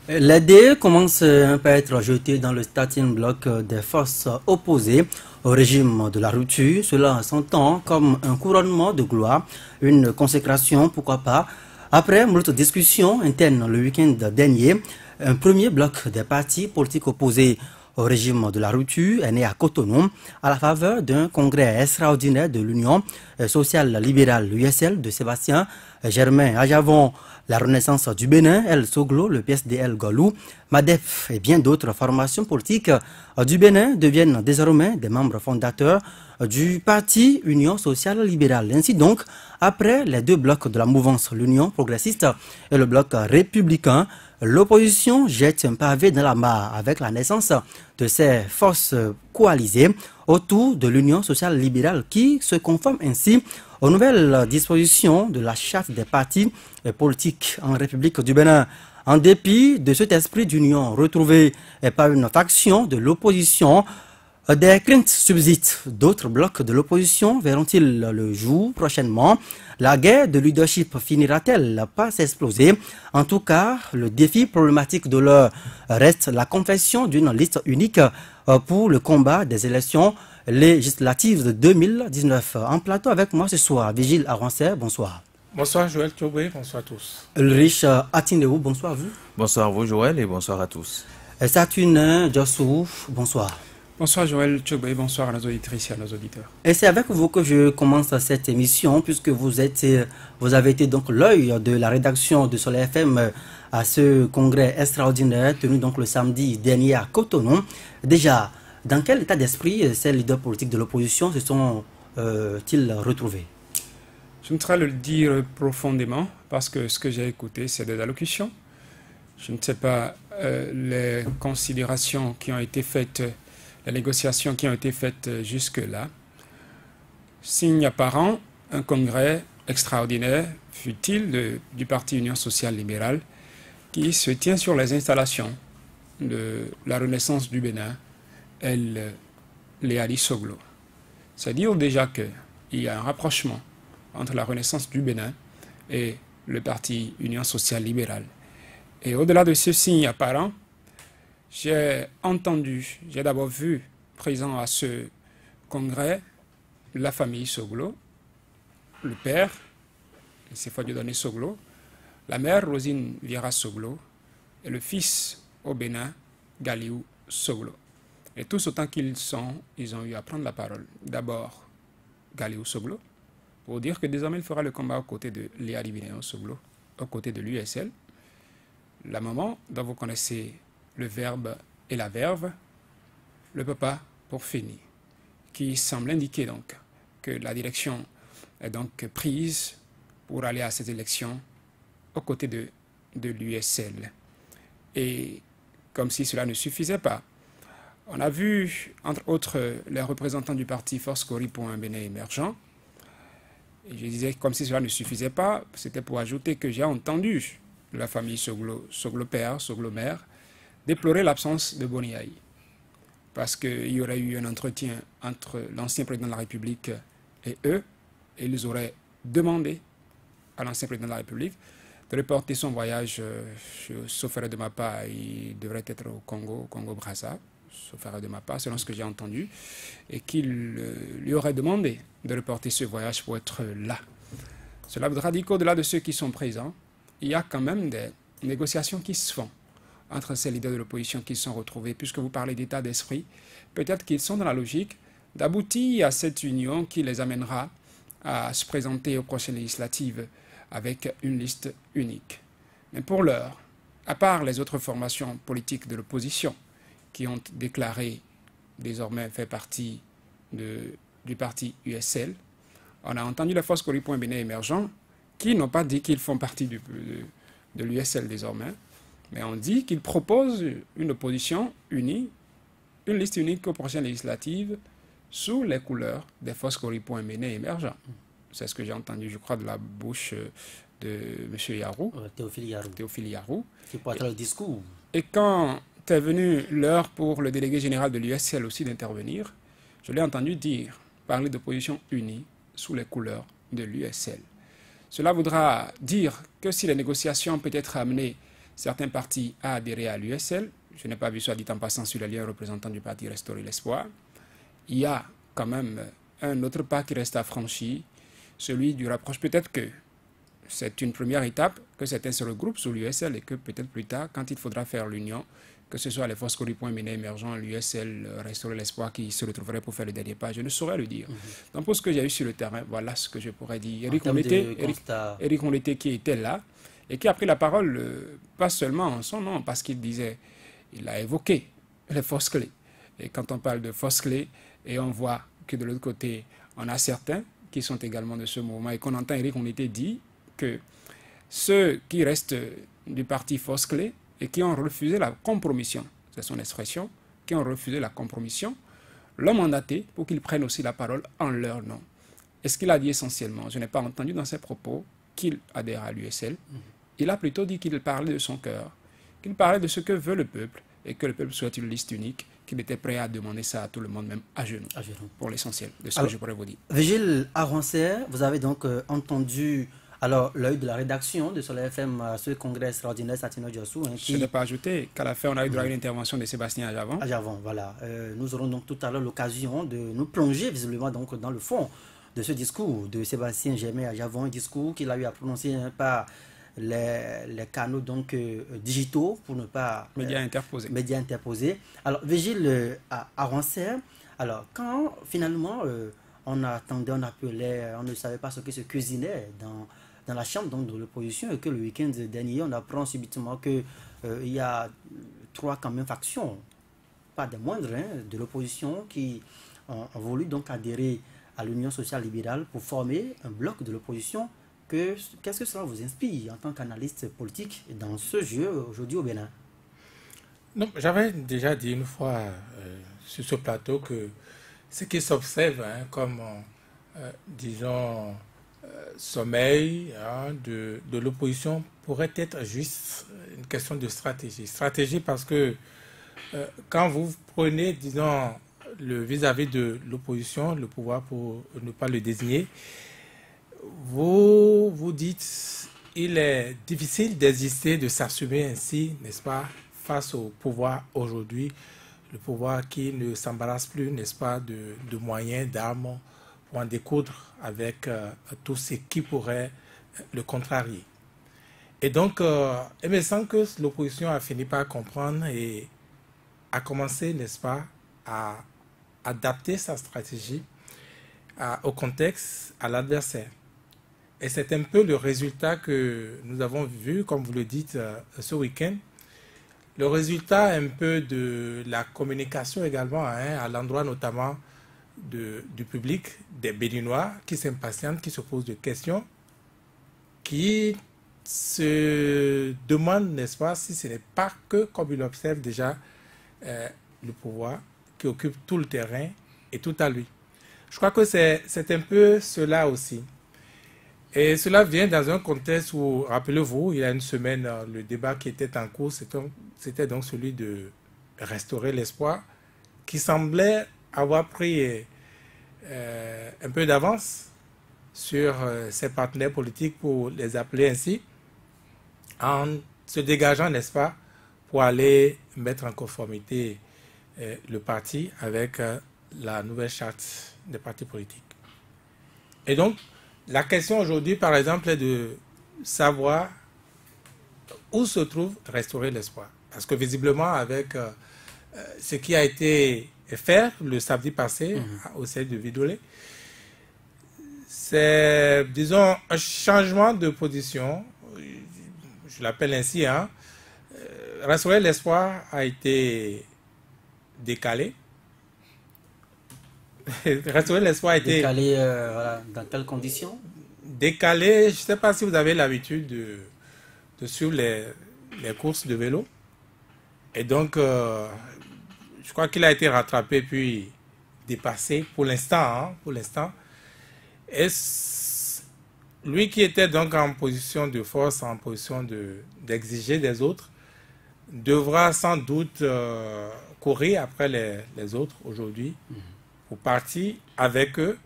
Les dés commencent par être jetés dans le starting block des forces opposées au régime de la rupture. Cela s'entend comme un couronnement de gloire, une consécration, pourquoi pas. Après moult discussions internes le week-end dernier, un premier bloc des partis politiques opposés au régime de la rupture est né à Cotonou à la faveur d'un congrès extraordinaire de l'Union sociale libérale, l'USL, de Sébastien Germain Ajavon, la Renaissance du Bénin, El Soglo, le PSDL Golou, MADEF et bien d'autres formations politiques du Bénin deviennent désormais des membres fondateurs du parti Union sociale libérale. Ainsi donc, après les deux blocs de la mouvance, l'Union progressiste et le bloc républicain, l'opposition jette un pavé dans la mare avec la naissance de ces forces coalisées autour de l'Union sociale libérale qui se conforme ainsi aux nouvelles dispositions de la charte des partis politiques en République du Bénin. En dépit de cet esprit d'union retrouvé par une faction de l'opposition, des craintes subsistent. D'autres blocs de l'opposition verront-ils le jour prochainement? La guerre de leadership finira-t-elle par s'exploser? En tout cas, le défi problématique de l'heure reste la confection d'une liste unique pour le combat des élections législatives de 2019. En plateau avec moi ce soir, Vigile Arancet, bonsoir. Bonsoir Joël Tchobé, bonsoir à tous. Ulrich Atineou, bonsoir à vous. Bonsoir à vous Joël et bonsoir à tous. Satune Djossou, bonsoir. Bonsoir Joël Tchobé, bonsoir à nos auditrices et à nos auditeurs. Et c'est avec vous que je commence cette émission puisque vous avez été donc l'œil de la rédaction de Soleil FM à ce congrès extraordinaire tenu donc le samedi dernier à Cotonou. Déjà, dans quel état d'esprit ces leaders politiques de l'opposition se sont-ils retrouvés? Je voudrais le dire profondément parce que ce que j'ai écouté, c'est des allocutions. Je ne sais pas les considérations qui ont été faites, les négociations qui ont été faites jusque-là. Signe apparent, un congrès extraordinaire, fut-il du Parti Union sociale libérale, qui se tient sur les installations de la Renaissance du Bénin, Léali Soglo. C'est dire déjà qu'il y a un rapprochement entre la Renaissance du Bénin et le Parti Union sociale libérale. Et au-delà de ce signe apparent, j'ai d'abord vu présent à ce congrès la famille Soglo, le père, c'est Dieudonné Soglo, la mère Rosine Viera Soglo et le fils au Bénin, Galiou Soglo. Et tous autant qu'ils sont, ils ont eu à prendre la parole. D'abord, Galiou Soglo, pour dire que désormais il fera le combat aux côtés de Léa Divinéo Soglo, aux côtés de l'USL. La maman, dont vous connaissez le verbe et la verve, le papa pour finir, qui semble indiquer donc que la direction est donc prise pour aller à ces élections aux côtés de l'USL. Et comme si cela ne suffisait pas, on a vu, entre autres, les représentants du parti Force Cori pour un Bénin émergent. Et je disais, comme si cela ne suffisait pas, c'était pour ajouter que j'ai entendu la famille Soglo, Soglo père, Soglo mère, déplorer l'absence de Boniaï. Parce qu'il y aurait eu un entretien entre l'ancien président de la République et eux, et ils auraient demandé à l'ancien président de la République de reporter son voyage, sauf erreur de ma part, il devrait être au Congo-Brazza, sauf erreur de ma part, selon ce que j'ai entendu, et qu'il lui aurait demandé de reporter ce voyage pour être là. Cela voudra dire qu'au-delà de ceux qui sont présents, il y a quand même des négociations qui se font entre ces leaders de l'opposition qui se sont retrouvés, puisque vous parlez d'état d'esprit, peut-être qu'ils sont dans la logique d'aboutir à cette union qui les amènera à se présenter aux prochaines législatives avec une liste unique. Mais pour l'heure, à part les autres formations politiques de l'opposition qui ont déclaré désormais faire partie du parti USL, on a entendu la force Cori Bénin émergent qui n'ont pas dit qu'ils font partie de l'USL désormais, mais on dit qu'ils proposent une opposition unie, une liste unique aux prochaines législatives sous les couleurs des forces Cori Bénin émergent. C'est ce que j'ai entendu, je crois, de la bouche de M. Yarou. Théophile Yarou. Qui porte le discours. Et quand est venue l'heure pour le délégué général de l'USL aussi d'intervenir, je l'ai entendu parler d'opposition unie sous les couleurs de l'USL. Cela voudra dire que si les négociations peuvent être amenées certains partis à adhérer à l'USL. Je n'ai pas vu, soit dit en passant, sur le lien représentant du parti Restaurer l'Espoir. Il y a quand même un autre pas qui reste à franchir, celui du rapprochement. Peut-être que c'est une première étape, que certains se regroupent sous l'USL et que peut-être plus tard, quand il faudra faire l'union, que ce soit les forces Coripoint émergents, l'USL, Restaurer l'Espoir qui se retrouveraient pour faire le dernier pas, je ne saurais le dire. Donc pour ce que j'ai eu sur le terrain, voilà ce que je pourrais dire. Éric Onleté qui était là et qui a pris la parole, pas seulement en son nom, parce qu'il disait, il a évoqué les forces clés. Et quand on parle de forces clés, et on voit que de l'autre côté, on a certains qui sont également de ce mouvement, et qu'on entend Éric Onleté dire que ceux qui restent du parti force clé et qui ont refusé la compromission, c'est son expression, qui ont refusé la compromission, l'ont mandaté pour qu'il prenne aussi la parole en leur nom. Et ce qu'il a dit essentiellement, je n'ai pas entendu dans ses propos qu'il adhère à l'USL, il a plutôt dit qu'il parlait de son cœur, qu'il parlait de ce que veut le peuple et que le peuple souhaite une liste unique, qu'il était prêt à demander ça à tout le monde, même à genoux, pour l'essentiel de ce que je pourrais vous dire. Vigile Aroncer, vous avez donc entendu l'œil de la rédaction de Soleil FM à ce congrès extraordinaire Satino Diossou. Je n'ai pas ajouté qu'à la fin, on a eu droit à une intervention de Sébastien Ajavon. Ajavon, voilà. Nous aurons donc tout à l'heure l'occasion de nous plonger visiblement donc dans le fond de ce discours de Sébastien Germain Ajavon, un discours qu'il a eu à prononcer par les canaux donc digitaux pour ne pas... Médias interposés. Médias interposés. Alors, Vigile Aroncer, alors quand finalement on attendait, on appelait, on ne savait pas ce qui se cuisinait dans la chambre donc, de l'opposition et que le week-end dernier, on apprend subitement qu'il y a 3 quand même factions, pas des moindres, de l'opposition qui ont voulu donc adhérer à l'Union sociale libérale pour former un bloc de l'opposition. Qu'est-ce que cela vous inspire en tant qu'analyste politique dans ce jeu aujourd'hui au Bénin? Non, j'avais déjà dit une fois sur ce plateau que ce qui s'observe comme, disons, sommeil de l'opposition pourrait être juste une question de stratégie. Stratégie parce que quand vous prenez, disons, le vis-à-vis de l'opposition, le pouvoir pour ne pas le désigner, vous vous dites il est difficile d'exister, de s'assumer ainsi, n'est-ce pas, face au pouvoir aujourd'hui, le pouvoir qui ne s'embarrasse plus, n'est-ce pas, de moyens, d'armes pour en découdre avec tous ceux qui pourraient le contrarier. Et donc, il me semble que l'opposition a fini par comprendre et a commencé, n'est-ce pas, à adapter sa stratégie au contexte, à l'adversaire. Et c'est un peu le résultat que nous avons vu, comme vous le dites, ce week-end. Le résultat un peu de la communication également, à l'endroit notamment du public, des Béninois qui s'impatientent, qui se posent des questions, qui se demandent, n'est-ce pas, si ce n'est pas que, comme ils l'observent déjà, le pouvoir qui occupe tout le terrain et tout à lui. Je crois que c'est un peu cela aussi. Et cela vient dans un contexte où, rappelez-vous, il y a une semaine, le débat qui était en cours, c'était donc celui de Restaurer l'Espoir, qui semblait avoir pris un peu d'avance sur ses partenaires politiques, pour les appeler ainsi, en se dégageant, n'est-ce pas, pour aller mettre en conformité le parti avec la nouvelle charte des partis politiques. Et donc, la question aujourd'hui, par exemple, est de savoir où se trouve Restaurer l'Espoir. Parce que visiblement, avec ce qui a été fait le samedi passé au siège de Vidolé, c'est, disons, un changement de position, je l'appelle ainsi. Restaurer l'Espoir a été décalé. Restaurer l'Espoir a été... Décalé, dans quelles conditions? Décalé, je ne sais pas si vous avez l'habitude de suivre les courses de vélo. Et donc, je crois qu'il a été rattrapé puis dépassé pour l'instant. Et lui qui était donc en position de force, en position d'exiger des autres, devra sans doute courir après les autres aujourd'hui. Pour partir avec eux,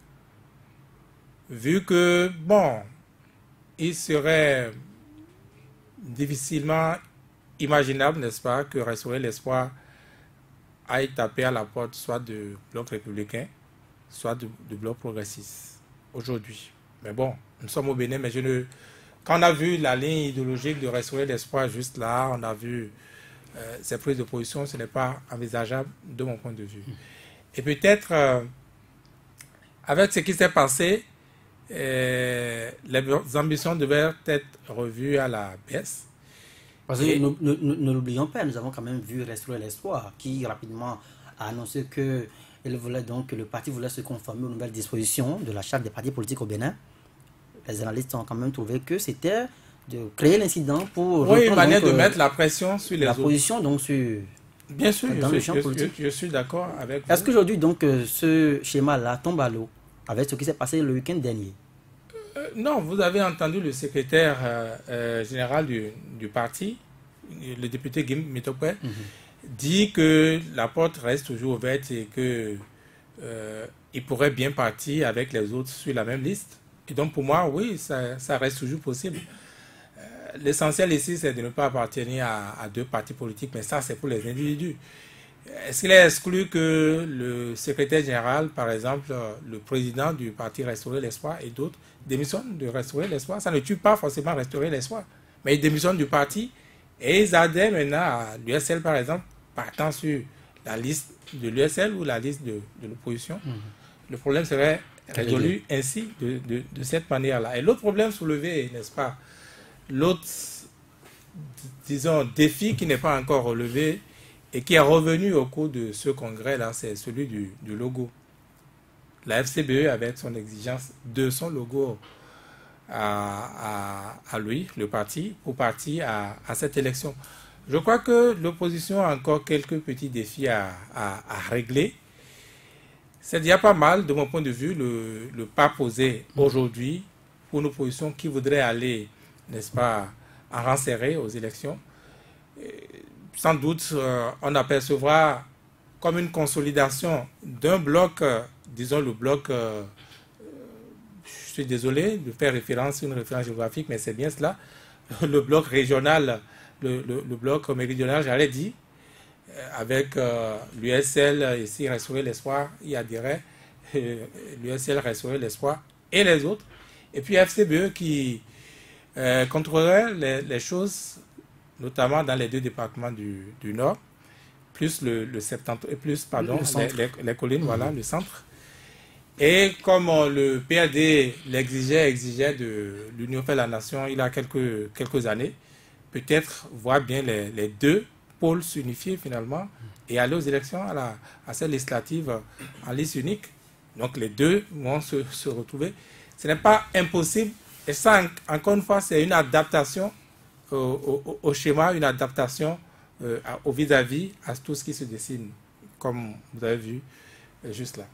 vu que, bon, il serait difficilement imaginable, n'est-ce pas, que Restaurer l'Espoir aille taper à la porte soit du bloc républicain, soit du bloc progressiste, aujourd'hui. Mais bon, nous sommes au Bénin, mais quand on a vu la ligne idéologique de Restaurer l'Espoir juste là, on a vu ces prises de position, ce n'est pas envisageable de mon point de vue. Et peut-être, avec ce qui s'est passé, les ambitions devaient être revues à la baisse. Parce que ne l'oublions pas, nous avons quand même vu Restaurer l'Espoir, qui rapidement a annoncé que le parti voulait se conformer aux nouvelles dispositions de la charte des partis politiques au Bénin. Les analystes ont quand même trouvé que c'était de créer l'incident pour... Oui, une manière de mettre la pression sur les autres. La position, donc, sur... Bien sûr, je suis d'accord avec vous. Est-ce qu'aujourd'hui, donc, ce schéma-là tombe à l'eau avec ce qui s'est passé le week-end dernier? Non, vous avez entendu le secrétaire général du parti, le député Gim Mitokwe, dit que la porte reste toujours ouverte et qu'il pourrait bien partir avec les autres sur la même liste. Et donc, pour moi, oui, ça reste toujours possible. L'essentiel ici, c'est de ne pas appartenir à deux partis politiques, mais ça, c'est pour les individus. Est-ce qu'il est exclu que le secrétaire général, par exemple, le président du parti Restaurer l'Espoir et d'autres démissionnent de Restaurer l'Espoir? Ça ne tue pas forcément Restaurer l'Espoir, mais ils démissionnent du parti et ils adhèrent maintenant à l'USL, par exemple, partant sur la liste de l'USL ou la liste de l'opposition. Le problème serait résolu ainsi, de cette manière-là. Et l'autre problème soulevé, n'est-ce pas, l'autre, disons, défi qui n'est pas encore relevé et qui est revenu au cours de ce congrès-là, c'est celui du logo. La FCBE, avec son exigence de son logo à lui, le parti, pour partir à cette élection. Je crois que l'opposition a encore quelques petits défis à régler. C'est déjà pas mal, de mon point de vue, le pas posé aujourd'hui pour une opposition qui voudrait aller, n'est-ce pas, en rang serré aux élections. Sans doute, on apercevra comme une consolidation d'un bloc, disons le bloc, je suis désolé de faire référence à une référence géographique, mais c'est bien cela, le bloc régional, le bloc méridional, j'allais dire, avec l'USL, ici, Restaurer l'Espoir, y adhérait, l'USL, Restaurer l'Espoir, et les autres. Et puis FCBE qui contrôlerait les choses, notamment dans les deux départements du Nord, plus le septentrion, plus, pardon, les collines, voilà, le centre. Et comme le PAD exigeait de l'Union fait la Nation il y a quelques années, peut-être voir bien les deux pôles s'unifier finalement et aller aux élections à cette législative en liste unique. Donc les deux vont se retrouver. Ce n'est pas impossible. Et ça, encore une fois, c'est une adaptation au schéma, une adaptation au vis-à-vis à tout ce qui se dessine, comme vous avez vu juste là.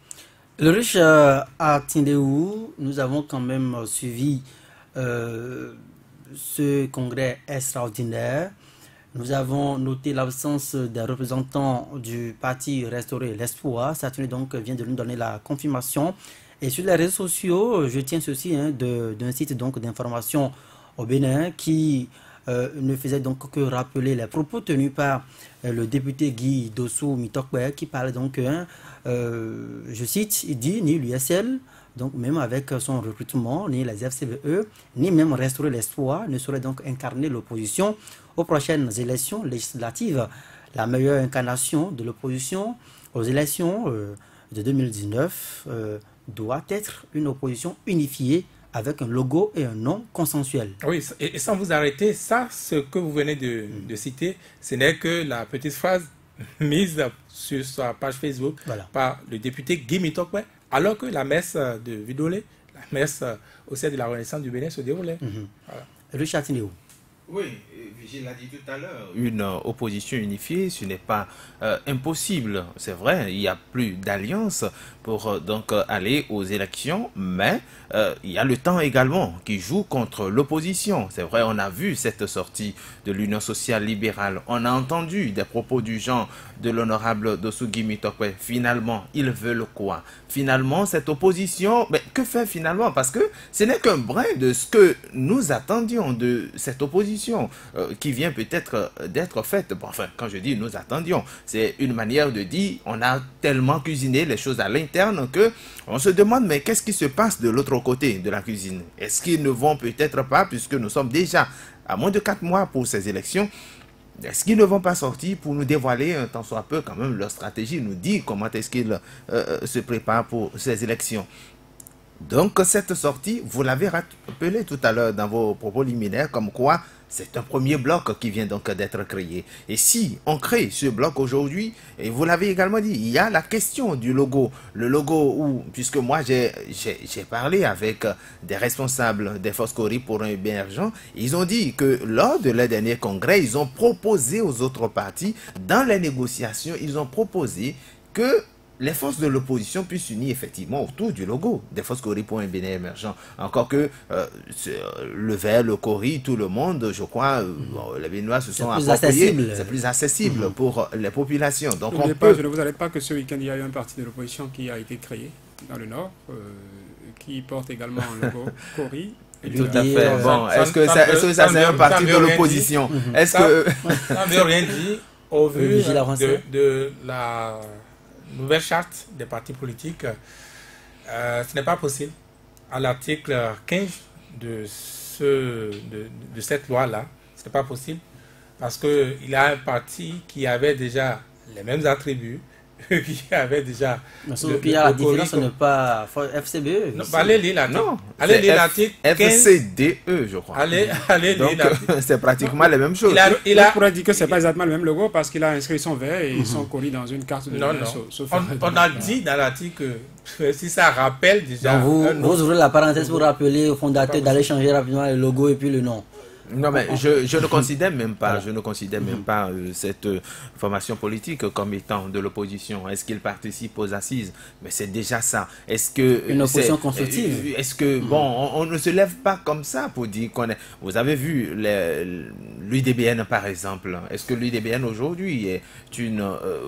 Le riche à Tindéou, nous avons quand même suivi ce congrès extraordinaire. Nous avons noté l'absence des représentants du parti Restaurer l'Espoir. Ça donc vient de nous donner la confirmation. Et sur les réseaux sociaux, je tiens ceci d'un site d'information au Bénin qui ne faisait donc que rappeler les propos tenus par le député Guy Dossou Mitokwe qui parlait donc, je cite, il dit ni l'USL, donc même avec son recrutement, ni les FCBE, ni même Restaurer l'Espoir ne saurait donc incarner l'opposition aux prochaines élections législatives. La meilleure incarnation de l'opposition aux élections de 2019 doit être une opposition unifiée avec un logo et un nom consensuel. Oui, et sans vous arrêter, ça, ce que vous venez de citer, ce n'est que la petite phrase mise sur sa page Facebook par le député Guy Mitokwe, alors que la messe de Vidolé, la messe au sein de la Renaissance du Bénin se déroulait. Voilà. Richard Tindéou. Oui, Vigile l'a dit tout à l'heure, une opposition unifiée, ce n'est pas impossible. C'est vrai, il n'y a plus d'alliance pour donc aller aux élections, mais il y a le temps également qui joue contre l'opposition. C'est vrai, on a vu cette sortie de l'Union sociale libérale, on a entendu des propos du genre de l'honorable Dossou Guy Mitokwe. Finalement, ils veulent quoi? Finalement, cette opposition, mais que fait finalement? Parce que ce n'est qu'un brin de ce que nous attendions de cette opposition. l'opposition qui vient peut-être d'être faite. Bon, enfin, quand je dis nous attendions, c'est une manière de dire on a tellement cuisiné les choses à l'interne que on se demande mais qu'est-ce qui se passe de l'autre côté de la cuisine? Est-ce qu'ils ne vont peut-être pas, puisque nous sommes déjà à moins de 4 mois pour ces élections, est-ce qu'ils ne vont pas sortir pour nous dévoiler un tant soit peu quand même leur stratégie, nous dire comment est-ce qu'ils se préparent pour ces élections? Donc cette sortie, vous l'avez rappelé tout à l'heure dans vos propos liminaires, comme quoi c'est un premier bloc qui vient donc d'être créé. Et si on crée ce bloc aujourd'hui, et vous l'avez également dit, il y a la question du logo. Le logo où, puisque moi j'ai parlé avec des responsables des forces Cori pour un émergent, ils ont dit que lors de leur dernier congrès, ils ont proposé aux autres partis, dans les négociations, ils ont proposé que les forces de l'opposition puissent s'unir effectivement autour du logo des forces Cori pour un Bénin émergent. Encore que le vert, le Cori, tout le monde, je crois, les Béninois se sont appropriés. C'est plus accessible pour les populations. Donc je ne vous arrête pas que ce week-end, il y a eu un parti de l'opposition qui a été créé dans le Nord, qui porte également un logo Cori. Tout à fait. Bon, est-ce que ça c'est un parti de l'opposition? Est-ce que... Ça ne veut rien dire au vu de la nouvelle charte des partis politiques. Ce n'est pas possible. À l'article 15 de cette loi-là, ce n'est pas possible parce qu'il y a un parti qui avait déjà les mêmes attributs, qui avait déjà... la différence n'est pas FCBE. Non, allez lire l'article. Allez lire l'article 15. FCDE, je crois. Allez lire l'article. C'est pratiquement les mêmes choses. On pourrait dire que ce n'est pas exactement le même logo parce qu'il a inscrit son vert et ils sont collés dans une carte de... Non. On a dit dans l'article que si ça rappelle déjà... Donc vous ouvrez la parenthèse pour rappeler au fondateur d'aller changer rapidement le logo et puis le nom. Non, mais je ne considère même pas, cette formation politique comme étant de l'opposition. Est-ce qu'il participe aux assises? Mais c'est déjà ça. Est-ce que une opposition constructive? Est-ce que bon, on ne se lève pas comme ça pour dire qu'on est. Vous avez vu l'UDBN par exemple. Est-ce que l'UDBN aujourd'hui est une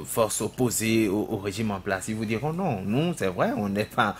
force opposée au régime en place? Ils vous diront non. Nous, c'est vrai, on n'est pas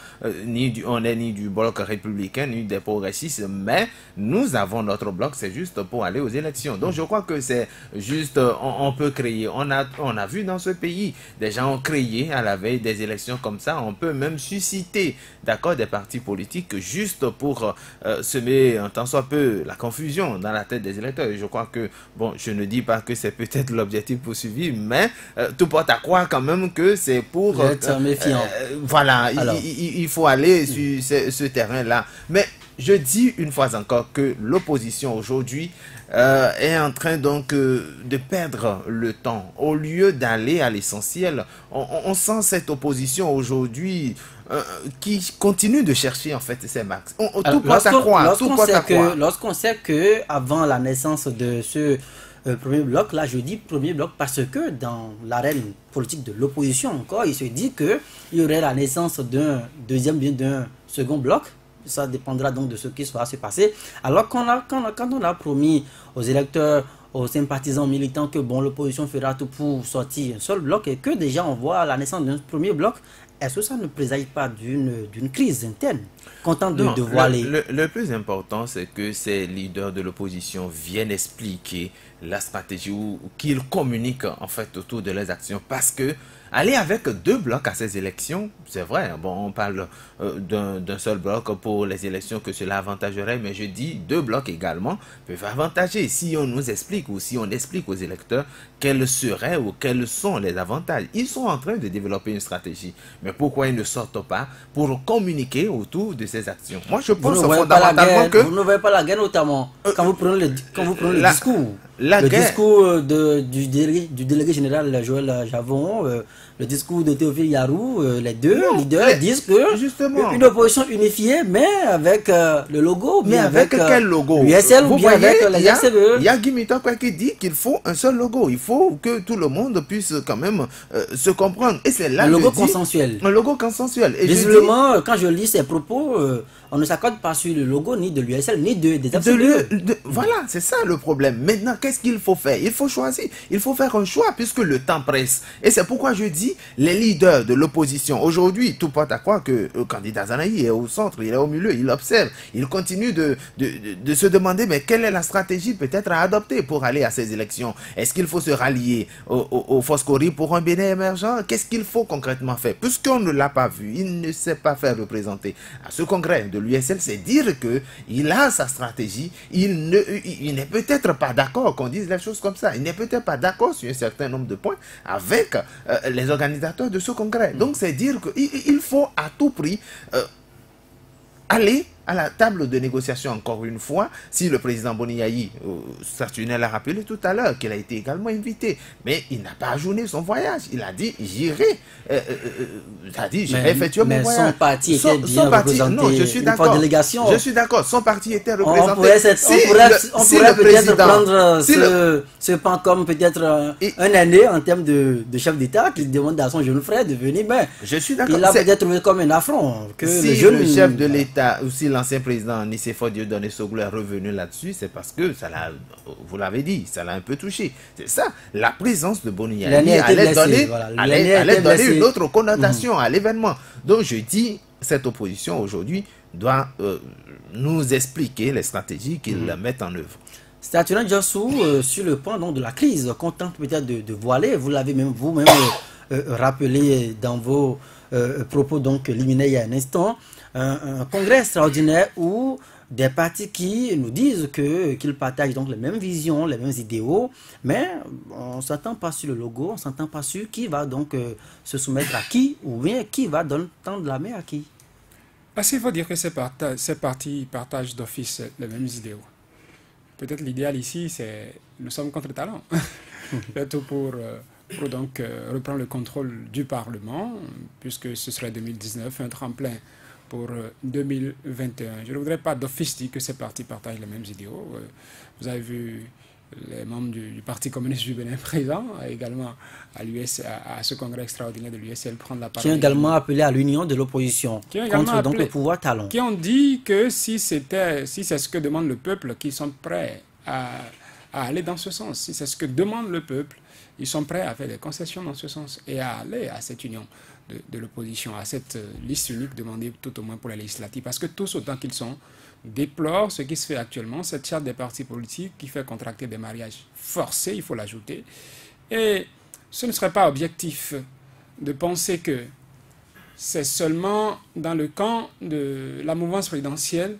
ni du bloc républicain ni des progressistes, mais nous avons notre bloc. C'est juste pour aller aux élections. Donc je crois que c'est juste, on peut créer. On a vu dans ce pays, des gens ont créé à la veille des élections comme ça. On peut même susciter, d'accord, des partis politiques juste pour semer un tant soit peu la confusion dans la tête des électeurs. Et je crois que, bon, je ne dis pas que c'est peut-être l'objectif poursuivi, mais tout porte à croire quand même que c'est pour... être méfiant. Voilà, il faut aller sur ce terrain-là. Mais je dis une fois encore que l'opposition aujourd'hui est en train donc de perdre le temps. Au lieu d'aller à l'essentiel, on sent cette opposition aujourd'hui qui continue de chercher en fait ses marques. Tout porte à croire. Lorsqu'on sait que avant la naissance de ce premier bloc, là je dis premier bloc parce que dans l'arène politique de l'opposition encore, il se dit qu'il y aurait la naissance d'un deuxième, bien d'un second bloc. Ça dépendra donc de ce qui va se passer. Alors quand on a promis aux électeurs, aux sympathisants militants que bon, l'opposition fera tout pour sortir un seul bloc et que déjà on voit la naissance d'un premier bloc, est-ce que ça ne présage pas d'une crise interne? Content de voir le plus important, c'est que ces leaders de l'opposition viennent expliquer la stratégie ou qu'ils communiquent en fait autour de leurs actions, parce que aller avec deux blocs à ces élections, c'est vrai, bon, on parle d'un seul bloc pour les élections que cela avantagerait, mais je dis deux blocs également peuvent avantager si on nous explique ou si on explique aux électeurs quels seraient ou quels sont les avantages. Ils sont en train de développer une stratégie, mais pourquoi ils ne sortent pas pour communiquer autour de ces actions? Moi, je pense fondamentalement que... Vous ne voyez pas la guerre notamment quand vous prenez le discours. Le discours du délégué général Joël Javon, le discours de Théophile Yarou, les deux leaders disent que justement une opposition unifiée, mais avec le logo. Mais avec quel logo? USL ou bien avec les FCBE. Il y a Guy Mitokwe qui dit qu'il faut un seul logo. Il faut que tout le monde puisse quand même se comprendre. Et c'est là un logo consensuel. Un logo consensuel. Et visiblement, quand je lis ces propos, on ne s'accorde pas sur le logo ni de l'USL, ni des FCBE. Voilà, c'est ça le problème. Maintenant, qu'est-ce qu'il faut faire? Il faut choisir. Il faut faire un choix puisque le temps presse. Et c'est pourquoi je dis, les leaders de l'opposition, aujourd'hui, tout porte à croire que le candidat Zanahi est au centre, il est au milieu, il observe. Il continue de se demander, mais quelle est la stratégie peut-être à adopter pour aller à ces élections? Est-ce qu'il faut se rallier au Foscori pour un Bénin émergent? Qu'est-ce qu'il faut concrètement faire? Puisqu'on ne l'a pas vu, il ne sait pas faire représenter à ce congrès de l'USL, c'est dire que il a sa stratégie, il n'est peut-être pas d'accord qu'on dise les choses comme ça, il n'est peut-être pas d'accord sur un certain nombre de points avec les organisateurs de ce congrès. Donc c'est dire qu'il faut à tout prix aller à la table de négociation encore une fois, si le président Boniaï, Saturnin l'a rappelé tout à l'heure, qu'il a été également invité, mais il n'a pas ajourné son voyage. Il a dit, j'irai. Il a dit, j'irai effectuer mon voyage. Mais son parti était bien représenté. Non, je suis d'accord. Délégation. Je suis d'accord. Son parti était représenté. On pourrait peut-être prendre ce pan comme peut-être un aîné en termes de chef d'État qui demande à son jeune frère de venir, mais je suis d'accord. Il a peut-être trouvé comme un affront. Que si le chef de l'État, aussi l'ancien président Nicéphore Dieudonné Soglo est revenu là-dessus, c'est parce que ça l'a, vous l'avez dit, ça l'a un peu touché. C'est ça, la présence de Boniaï allait donner une autre connotation à l'événement. Donc je dis, cette opposition aujourd'hui doit nous expliquer les stratégies qu'ils mettent en œuvre. Saturnin Djassou, sur le point donc, de la crise, contente peut-être de voiler, vous l'avez même vous-même rappelé dans vos propos donc liminaires il y a un instant, un congrès extraordinaire où des partis qui nous disent qu'ils partagent donc les mêmes visions, les mêmes idéaux, mais on ne s'entend pas sur le logo, on ne s'entend pas sur qui va donc se soumettre à qui, ou bien qui va tendre la main à qui. Parce qu'il faut dire que ces partis partagent d'office les mêmes idéaux. Peut-être l'idéal ici, c'est nous sommes contre le talent. Peut-être pour donc reprendre le contrôle du Parlement, puisque ce serait 2019, un tremplin pour 2021. Je ne voudrais pas d'office dire que ces partis partagent les mêmes idéaux. Vous avez vu les membres du Parti communiste du Bénin présents, également à ce congrès extraordinaire de l'USL prendre la parole. Qui ont également appelé à l'union de l'opposition contre donc le pouvoir talon. Qui ont dit que si c'est ce que demande le peuple, qu'ils sont prêts à aller dans ce sens. Si c'est ce que demande le peuple, ils sont prêts à faire des concessions dans ce sens et à aller à cette union de l'opposition, à cette liste unique demandée tout au moins pour les législatives. Parce que tous, autant qu'ils sont, déplorent ce qui se fait actuellement, cette charte des partis politiques qui fait contracter des mariages forcés, il faut l'ajouter. Et ce ne serait pas objectif de penser que c'est seulement dans le camp de la mouvance présidentielle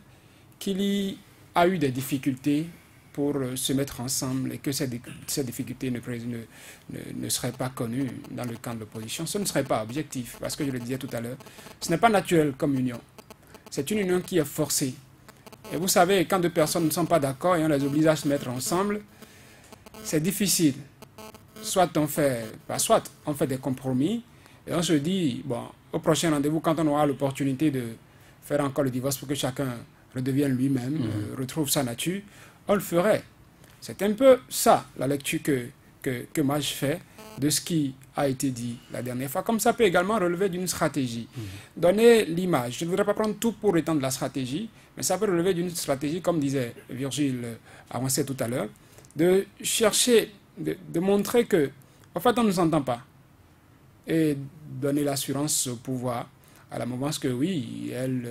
qu'il y a eu des difficultés pour se mettre ensemble et que ces difficultés ne seraient pas connues dans le camp de l'opposition. Ce ne serait pas objectif, parce que je le disais tout à l'heure, ce n'est pas naturel comme union. C'est une union qui est forcée. Et vous savez, quand deux personnes ne sont pas d'accord et on les oblige à se mettre ensemble, c'est difficile. Soit on fait des compromis et on se dit, bon, au prochain rendez-vous, quand on aura l'opportunité de faire encore le divorce pour que chacun redevienne lui-même, retrouve sa nature, on le ferait. C'est un peu ça, la lecture que moi je fais de ce qui a été dit la dernière fois. Comme ça peut également relever d'une stratégie. Donner l'image. Je ne voudrais pas prendre tout pour étant de la stratégie, mais ça peut relever d'une stratégie, comme disait Virgile avancé tout à l'heure, de chercher, de montrer que, en fait, on ne nous entend pas. Et donner l'assurance au pouvoir, à la mouvance que oui, elle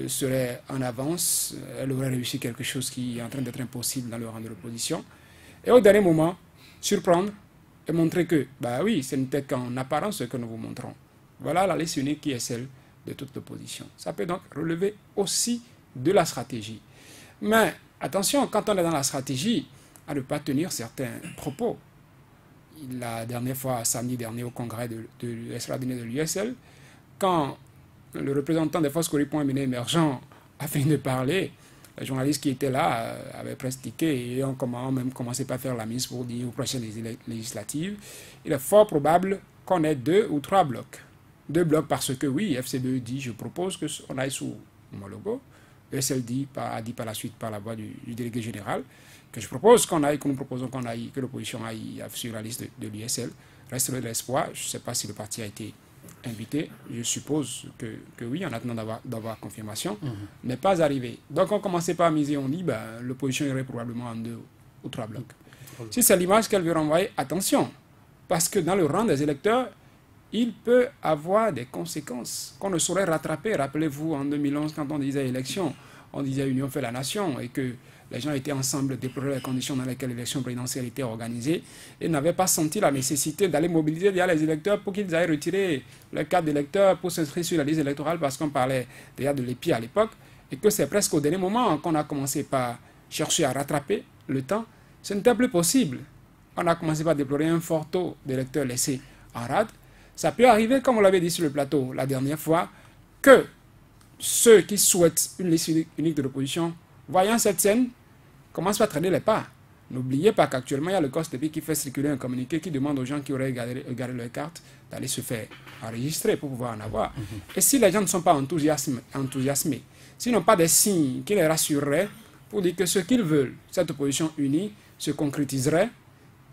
serait en avance, elle aurait réussi quelque chose qui est en train d'être impossible dans le rang de l'opposition. Et au dernier moment, surprendre et montrer que, bah oui, ce n'était qu'en apparence ce que nous vous montrons. Voilà la liste unique qui est celle de toute l'opposition. Ça peut donc relever aussi de la stratégie. Mais attention, quand on est dans la stratégie, à ne pas tenir certains propos. La dernière fois, samedi dernier, au congrès de l'USL, quand le représentant des Foscori Point Bénin émergent a fini de parler, les journalistes qui étaient là avaient presque tiqué et ont même commencé par faire la mise pour dire aux prochaines législatives. Il est fort probable qu'on ait 2 ou 3 blocs. 2 blocs parce que oui, FCBE dit, je propose qu'on aille sous mon logo. ESL a dit par la suite, par la voix du délégué général, que je propose qu'on aille, que nous proposons qu'on aille, que l'opposition aille sur la liste de l'USL. Reste de l'espoir. Je ne sais pas si le parti a été invité, je suppose que oui, en attendant d'avoir confirmation, n'est pas arrivé. Donc on commençait pas à miser, on dit l'opposition irait probablement en 2 ou 3 blocs. Si c'est l'image qu'elle veut renvoyer, attention, parce que dans le rang des électeurs, il peut avoir des conséquences qu'on ne saurait rattraper. Rappelez-vous, en 2011, quand on disait élection, on disait Union fait la nation, et que les gens étaient ensemble, déploraient les conditions dans lesquelles l'élection présidentielle était organisée, et n'avaient pas senti la nécessité d'aller mobiliser déjà les électeurs pour qu'ils aillent retirer leur carte d'électeur pour s'inscrire sur la liste électorale, parce qu'on parlait déjà de l'épi à l'époque, et que c'est presque au dernier moment qu'on a commencé par chercher à rattraper le temps. Ce n'était plus possible. On a commencé par déplorer un fort taux d'électeurs laissés en rade. Ça peut arriver, comme on l'avait dit sur le plateau la dernière fois, que ceux qui souhaitent une liste unique de l'opposition, voyant cette scène, commencent par traîner les pas. N'oubliez pas qu'actuellement, il y a le COSTEPI qui fait circuler un communiqué qui demande aux gens qui auraient gardé leur carte d'aller se faire enregistrer pour pouvoir en avoir. Et si les gens ne sont pas enthousiasmés, s'ils n'ont pas des signes qui les rassureraient pour dire que ce qu'ils veulent, cette opposition unie, se concrétiserait,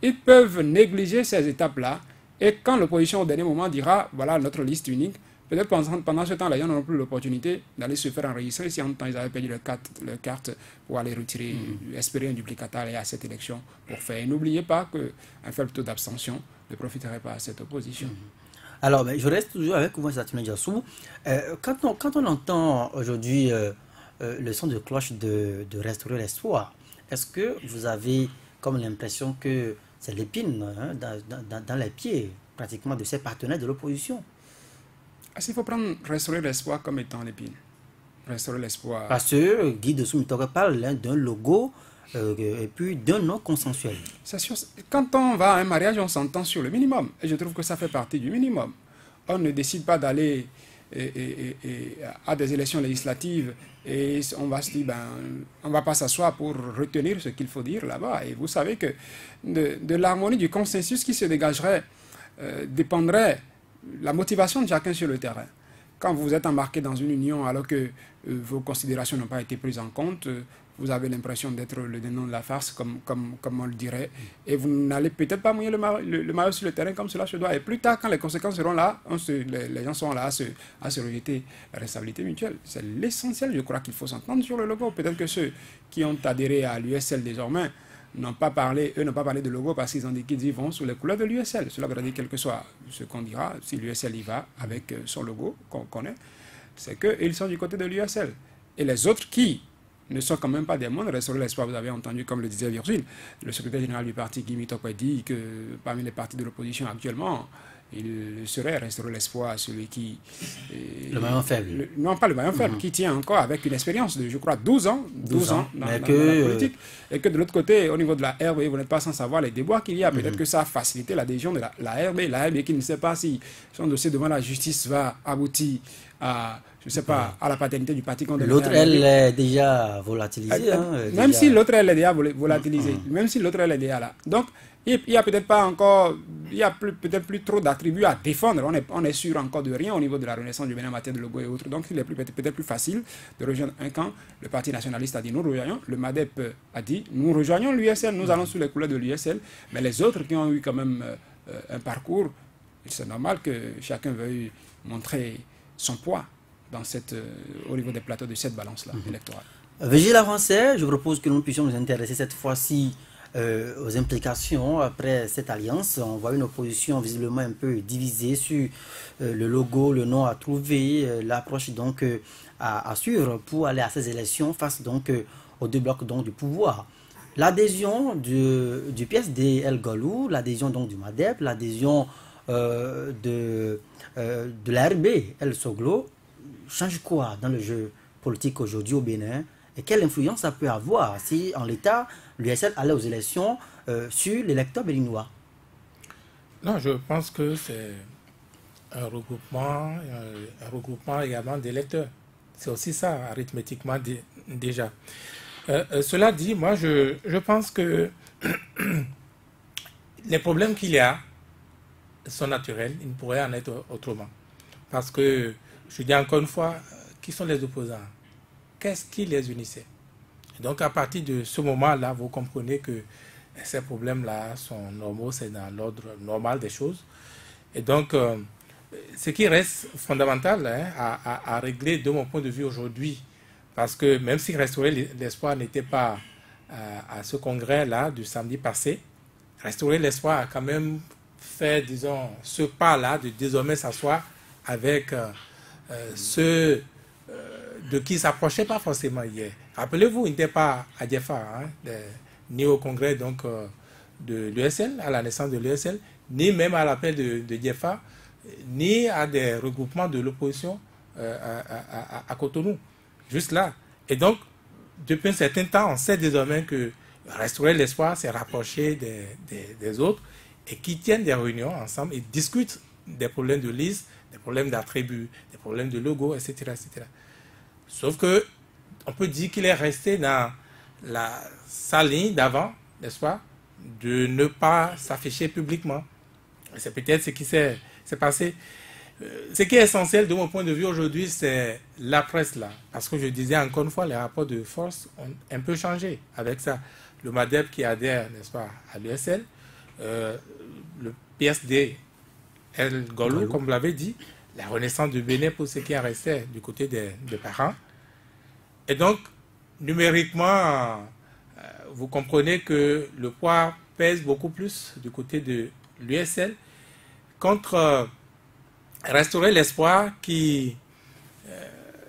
ils peuvent négliger ces étapes-là. Et quand l'opposition au dernier moment dira, voilà notre liste unique, peut-être pendant ce temps, les gens n'auront plus l'opportunité d'aller se faire enregistrer si en même temps ils avaient perdu leur carte pour aller retirer, espérer un duplicata à cette élection pour faire. Et n'oubliez pas qu'un faible taux d'abstention ne profiterait pas à cette opposition. Alors, je reste toujours avec vous, Satouna Diassou. Quand on entend aujourd'hui le son de cloche de restaurer l'espoir, est-ce que vous avez comme l'impression que c'est l'épine dans les pieds pratiquement de ces partenaires de l'opposition? Est-ce qu'il faut prendre restaurer l'espoir comme étant l'épine? Restaurer l'espoir. Parce que Guy de Soumitore parle d'un logo et puis d'un nom consensuel. C'est sûr, quand on va à un mariage, on s'entend sur le minimum. Et je trouve que ça fait partie du minimum. On ne décide pas d'aller à des élections législatives et on va se dire, on ne va pas s'asseoir pour retenir ce qu'il faut dire là-bas. Et vous savez que de l'harmonie, du consensus qui se dégagerait dépendrait la motivation de chacun sur le terrain. Quand vous êtes embarqué dans une union alors que vos considérations n'ont pas été prises en compte, vous avez l'impression d'être le dénon de la farce, comme on le dirait, et vous n'allez peut-être pas mouiller le maillot sur le terrain comme cela se doit. Et plus tard, quand les conséquences seront là, les gens seront là à se rejeter la responsabilité mutuelle. C'est l'essentiel, je crois qu'il faut s'entendre sur le logo. Peut-être que ceux qui ont adhéré à l'USL désormais n'ont pas parlé de logo parce qu'ils ont dit qu'ils y vont sous les couleurs de l'USL. Cela veut dire quel que soit ce qu'on dira, si l'USL y va avec son logo qu'on connaît, c'est qu'ils sont du côté de l'USL. Et les autres qui ne sont quand même pas des mondes, restaurer l'espoir, vous avez entendu, comme le disait Virgile, le secrétaire général du parti, Guy Mitokwe, dit que parmi les partis de l'opposition actuellement, il serait restaurer l'espoir à celui qui... le maillon faible. Non, pas le maillon faible, qui tient encore avec une expérience de, je crois, 12 ans dans la politique. Et que de l'autre côté, au niveau de la RB, vous n'êtes pas sans savoir les déboires qu'il y a. Peut-être que ça a facilité l'adhésion de la RB. La RB qui ne sait pas si son dossier devant la justice va aboutir à... je ne sais pas, à la paternité du parti contre l'autre, elle est déjà volatilisée. Même si l'autre, elle est déjà volatilisée. Même si l'autre, elle est déjà là. Donc, il n'y a peut-être pas encore, il y a peut-être plus trop d'attributs à défendre. On est sûr encore de rien au niveau de la renaissance du Bénin en matière de logo et autres. Donc, il est peut-être plus facile de rejoindre un camp. Le Parti nationaliste a dit nous rejoignons. Le MADEP a dit nous rejoignons l'USL. Nous allons sous les couleurs de l'USL. Mais les autres qui ont eu quand même un parcours, c'est normal que chacun veuille montrer son poids dans au niveau des plateaux de cette balance-là électorale. Vigile avancé, je propose que nous puissions nous intéresser cette fois-ci aux implications après cette alliance. On voit une opposition visiblement un peu divisée sur le logo, le nom à trouver, l'approche donc à suivre pour aller à ces élections face donc aux deux blocs donc du pouvoir. L'adhésion du PSD El Golou, l'adhésion donc du MADEP, l'adhésion de l'ARB El Soglo change quoi dans le jeu politique aujourd'hui au Bénin et quelle influence ça peut avoir si en l'état l'USL allait aux élections sur l'électeur béninois? Non, je pense que c'est un regroupement également d'électeurs. C'est aussi ça, arithmétiquement déjà. Cela dit, moi je pense que les problèmes qu'il y a sont naturels, ils ne pourraient en être autrement. Parce que, je dis encore une fois, qui sont les opposants? Qu'est-ce qui les unissait? Et donc à partir de ce moment-là, vous comprenez que ces problèmes-là sont normaux, c'est dans l'ordre normal des choses. Et donc, ce qui reste fondamental à régler de mon point de vue aujourd'hui, parce que même si Restaurer l'espoir n'était pas à ce congrès-là du samedi passé, Restaurer l'espoir a quand même fait, disons, ce pas-là de désormais s'asseoir avec ceux de qui ne s'approchait pas forcément hier. Rappelez-vous, il n'était pas à Diefa, ni au congrès donc, de l'USL, à la naissance de l'USL, ni même à l'appel de Diefa, ni à des regroupements de l'opposition à Cotonou. Juste là. Et donc, depuis un certain temps, on sait désormais que Restaurer l'espoir, c'est rapprocher des autres et qui tiennent des réunions ensemble et discutent des problèmes de liste, des problèmes d'attributs, des problèmes de logo, etc., etc. Sauf que on peut dire qu'il est resté dans sa ligne d'avant, n'est-ce pas, de ne pas s'afficher publiquement. C'est peut-être ce qui s'est passé. Ce qui est essentiel de mon point de vue aujourd'hui, c'est la presse là. Parce que je disais encore une fois, les rapports de force ont un peu changé avec ça. Le MADEP qui adhère, n'est-ce pas, à l'USL, le PSD, El Golou, comme vous l'avez dit, la renaissance du Bénin pour ce qui en restait du côté des parents. Et donc, numériquement, vous comprenez que le poids pèse beaucoup plus du côté de l'USL contre Restaurer l'espoir qui,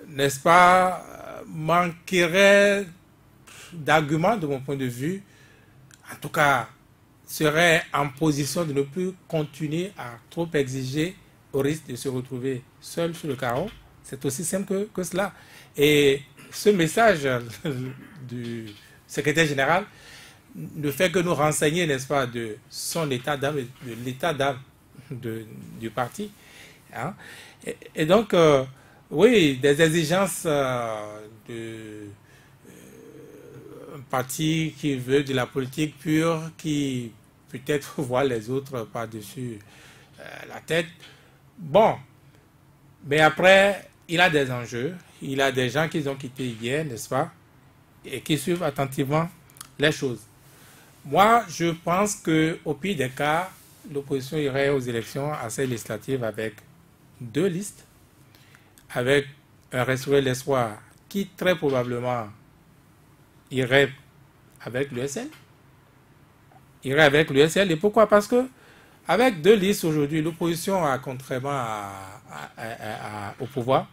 n'est-ce pas, manquerait d'arguments de mon point de vue, en tout cas, serait en position de ne plus continuer à trop exiger au risque de se retrouver seul sur le carreau. C'est aussi simple que cela. Et ce message du secrétaire général ne fait que nous renseigner, n'est-ce pas, de son état d'âme, de l'état d'âme du parti. Hein? Et donc, oui, des exigences de un parti qui veut de la politique pure, qui peut-être voit les autres par-dessus la tête. Bon, mais après, il a des enjeux, il a des gens qui ont quitté hier, n'est-ce pas, et qui suivent attentivement les choses. Moi, je pense qu'au pire des cas, l'opposition irait aux élections assez législatives avec 2 listes, avec un Restaurer l'espoir qui très probablement irait avec l'USL. Irait avec l'USL. Et pourquoi? Parce que avec 2 listes aujourd'hui, l'opposition a, contrairement au pouvoir,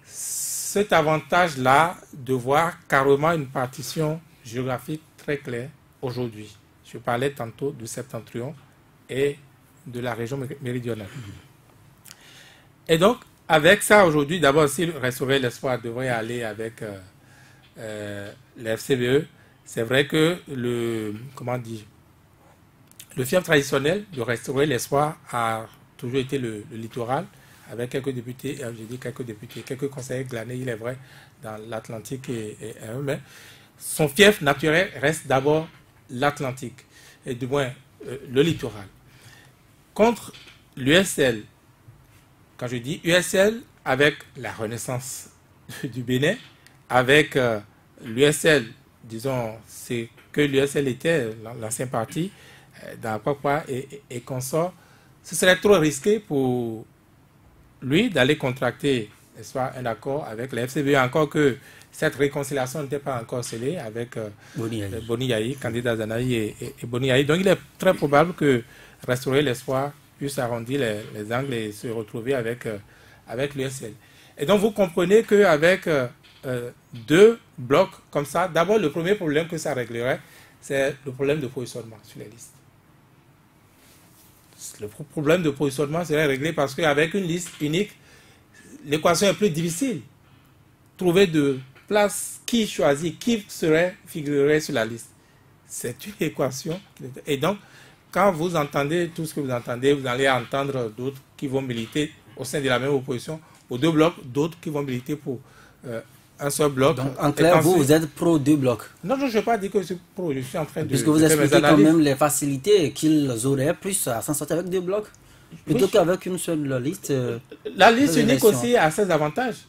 cet avantage-là de voir carrément une partition géographique très claire aujourd'hui. Je parlais tantôt du septentrion et de la région méridionale. Et donc, avec ça aujourd'hui, d'abord, si Restaurer l'espoir devrait aller avec le FCBE, c'est vrai que le fief traditionnel de Restaurer l'espoir a toujours été le littoral, avec quelques députés, quelques conseillers glanés, il est vrai, dans l'Atlantique mais son fief naturel reste d'abord l'Atlantique, et du moins le littoral. Contre l'USL, quand je dis USL, avec la renaissance du Bénin, avec l'USL, disons, c'est que l'USL était l'ancien parti, dans quoi et consort, ce serait trop risqué pour lui d'aller contracter, n'est-ce pas, un accord avec la FCBE, encore que cette réconciliation n'était pas encore scellée avec Boni Yayi, candidat Zanaï et Boni Yayi. Donc il est très probable que Restaurer l'espoir puisse arrondir les angles et se retrouver avec l'USL. Et donc vous comprenez qu'avec 2 blocs comme ça, d'abord le premier problème que ça réglerait, c'est le problème de positionnement sur les listes. Le problème de positionnement serait réglé parce qu'avec une liste unique, l'équation est plus difficile. Trouver de place, qui choisit, qui figurerait sur la liste. C'est une équation. Et donc, quand vous entendez tout ce que vous entendez, vous allez entendre d'autres qui vont militer au sein de la même opposition, pour 2 blocs, d'autres qui vont militer pour un seul bloc. Donc, en clair, vous êtes pro 2 blocs. Non, je ne vais pas dire que je suis pro, je suis en train de... Puisque vous expliquez quand même les facilités qu'ils auraient plus à s'en sortir avec 2 blocs, plutôt qu'avec une seule liste. La liste unique aussi a ses avantages.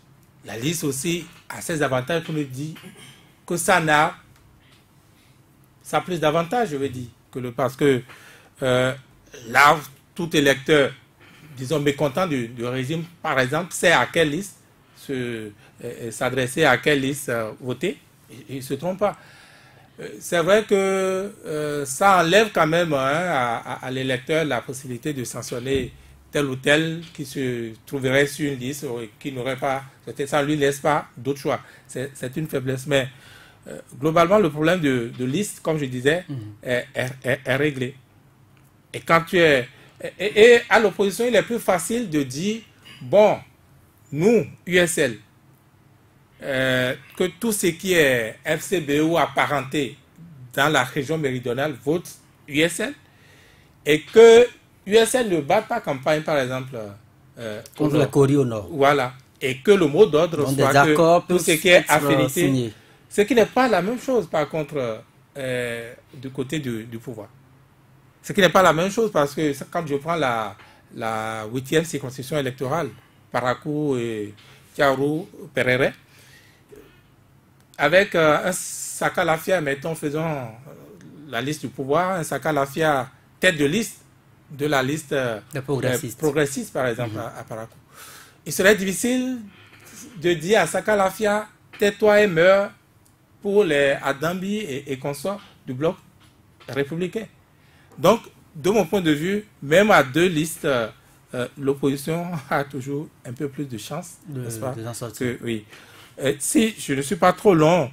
La liste aussi a ses avantages pour nous dire que ça a plus d'avantages, je veux dire, parce que là, tout électeur disons, mécontent du régime, par exemple, sait à quelle liste s'adresser, à quelle liste voter. Il ne se trompe pas. C'est vrai que ça enlève quand même à l'électeur la possibilité de sanctionner tel ou tel qui se trouverait sur une liste ou qui n'aurait pas, ça ne lui laisse pas d'autre choix. C'est une faiblesse. Mais globalement, le problème de liste, comme je disais, est réglé. Et quand tu es... Et à l'opposition, il est plus facile de dire, bon, nous, USL, que tout ce qui est FCBE ou apparenté dans la région méridionale vote USL et que USL ne bat pas campagne, par exemple, contre la Corée au Nord. Voilà. Et que le mot d'ordre soit que tout ce qui est affinité. Ce qui n'est pas la même chose, par contre, du côté du pouvoir. Ce qui n'est pas la même chose parce que quand je prends la 8e circonscription électorale, Parakou et Tiarou, Perere, avec un Saka Lafia, mettons, faisons la liste du pouvoir, un Saka Lafia tête de liste de la liste progressiste, par exemple, à Parakou. Il serait difficile de dire à Saka Lafia, tais-toi et meurs pour les Adambi et consorts du bloc républicain. Donc, de mon point de vue, même à deux listes, l'opposition a toujours un peu plus de chance, n'est-ce pas? Oui. Si je ne suis pas trop long,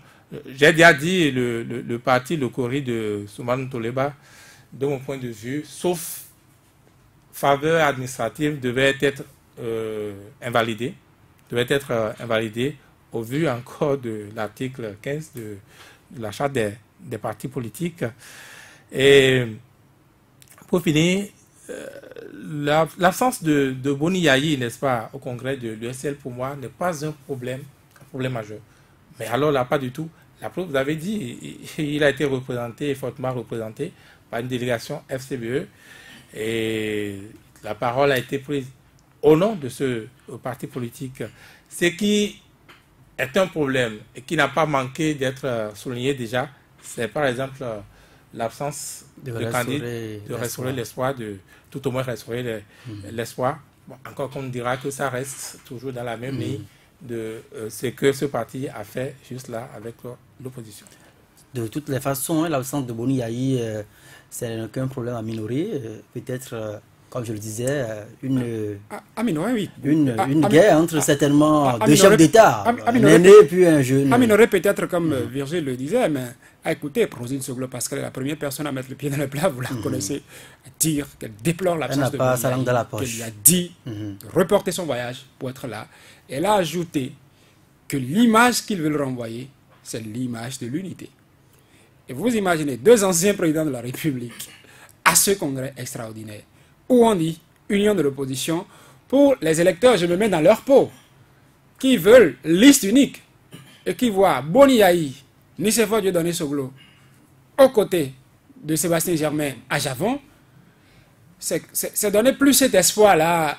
j'ai déjà dit le parti, le Cori de Soumanou Toleba, de mon point de vue, sauf faveur administrative, devait être invalidé. Au vu encore de l'article 15 de la charte des partis politiques. Et pour finir, l'absence de Boni Yayi, n'est-ce pas, au congrès de l'USL, pour moi, n'est pas un problème majeur. Mais alors là, pas du tout. La preuve, vous avez dit, il a été représenté, fortement représenté, par une délégation FCBE. Et la parole a été prise au nom de ce parti politique. Ce qui est un problème et qui n'a pas manqué d'être souligné déjà, c'est par exemple l'absence de candidat, de restaurer l'espoir, de tout au moins restaurer l'espoir. Bon, encore qu'on dira que ça reste toujours dans la même ligne de ce que ce parti a fait juste là avec l'opposition. De toutes les façons, l'absence de Boni Yayi, c'est aucun problème à minorer. Peut-être, comme je le disais, une guerre entre certainement deux chefs d'État, un aîné puis un jeune. À minorer peut-être comme Virgile le disait, mais à écouter Rosine Soglo, parce qu'elle est la première personne à mettre le pied dans le plat, vous la connaissez, à dire qu'elle déplore l'absence de Boni Yayi, qu'elle lui a dit de reporter son voyage pour être là. Elle a ajouté que l'image qu'ils veulent renvoyer, c'est l'image de l'unité. Et vous imaginez deux anciens présidents de la République à ce congrès extraordinaire, où on dit union de l'opposition, pour les électeurs, je me mets dans leur peau, qui veulent liste unique, et qui voient Boni Yayi, Nicéphore Dieudonné Soglo, aux côtés de Sébastien Germain à Javon. C'est donner plus cet espoir-là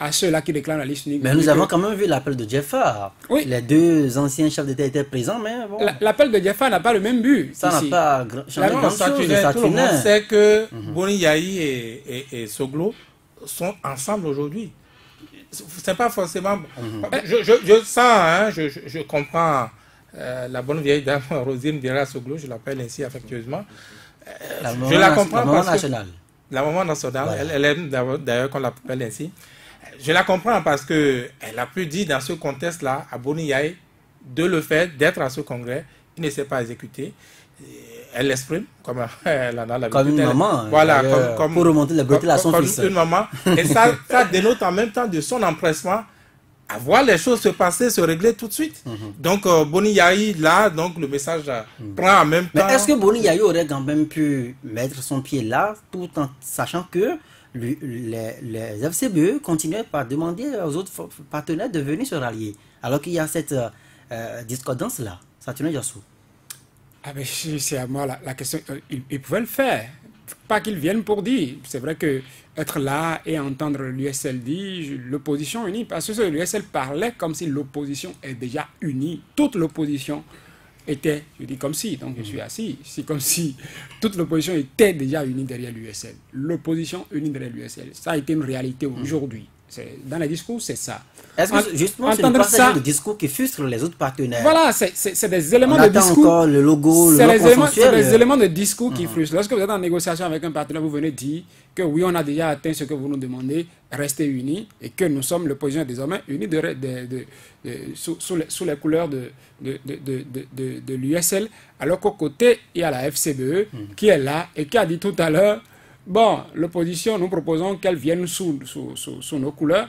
à ceux-là qui réclament la liste unique. Mais nous avons quand même vu l'appel de Jeffa. Oui. Les deux anciens chefs d'État étaient présents, mais bon. L'appel de Jeffa n'a pas le même but. Ça n'a pas changé grand-chose. Tout le monde sait que Boni Yayi et Soglo sont ensemble aujourd'hui. C'est pas forcément... Je sens, je comprends la bonne vieille dame Rosine Dira Soglo, je l'appelle ainsi affectueusement. Je la comprends parce que... La maman nationale, voilà. Elle aime d'ailleurs qu'on l'appelle ainsi. Je la comprends parce qu'elle a pu dire dans ce contexte-là à Boni Yayi de le fait d'être à ce congrès, il ne s'est pas exécuté. Elle l'exprime comme elle en a l'habitude. Comme une maman. Voilà, comme pour remonter la beauté à son fils. Comme une maman. Et ça dénote en même temps de son empressement à voir les choses se passer, se régler tout de suite. Donc, Boni Yayi, là, donc le message prend en même temps... Mais est-ce que Boni Yayi aurait quand même pu mettre son pied là, tout en sachant que les FCBE continuaient par demander aux autres partenaires de venir se rallier, alors qu'il y a cette discordance-là? Saturnin Yassou. Ah mais c'est à moi la question. Ils pouvaient le faire. Pas qu'ils viennent pour dire. C'est vrai que être là et entendre l'USL dire l'opposition unie, parce que l'USL parlait comme si l'opposition est déjà unie. Toute l'opposition était, je dis comme si, donc je suis assis, c'est comme si toute l'opposition était déjà unie derrière l'USL. L'opposition unie derrière l'USL, ça a été une réalité aujourd'hui. Dans les discours, c'est ça. Est-ce que justement, ce n'est pas ça le discours qui frustre les autres partenaires? Voilà, c'est des éléments de discours. Encore le logo, c'est des éléments de discours qui frustrent. Lorsque vous êtes en négociation avec un partenaire, vous venez dire que oui, on a déjà atteint ce que vous nous demandez, restez unis, et que nous sommes, l'opposition désormais unis sous les couleurs de l'USL, alors qu'au côté, il y a la FCBE qui est là et qui a dit tout à l'heure, bon, l'opposition, nous proposons qu'elle vienne sous nos couleurs,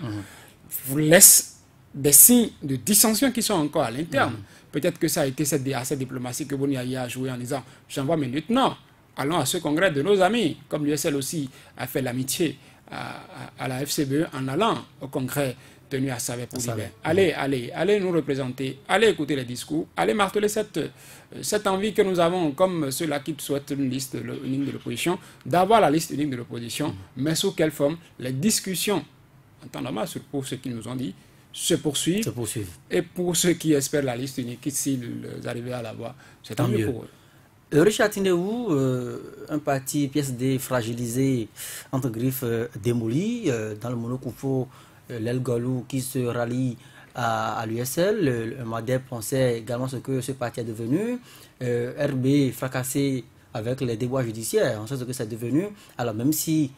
vous laisse des signes de dissension qui sont encore à l'interne. Peut-être que ça a été à cette diplomatie que Boniaï a joué en disant, j'envoie mes lieutenants, allons à ce congrès de nos amis, comme l'USL aussi a fait l'amitié à la FCBE en allant au congrès tenu à Savé pour l'hiver. Allez nous représenter, allez écouter les discours, allez marteler cette envie que nous avons, comme ceux-là qui souhaitent une liste unique de l'opposition, d'avoir la liste unique de l'opposition, mais sous quelle forme? Les discussions, en temps normal, pour ceux qui nous ont dit, se poursuivent. Et pour ceux qui espèrent la liste unique, s'ils arrivent à l'avoir, c'est tant mieux pour eux. Richard Tindeou, un parti PSD fragilisé, entre griffes démoli, dans le monocoupo, l'El Golou qui se rallie à l'USL, le MADEP pensait également ce que ce parti est devenu, RB fracassé avec les déboires judiciaires, on sait ce que c'est devenu, alors même si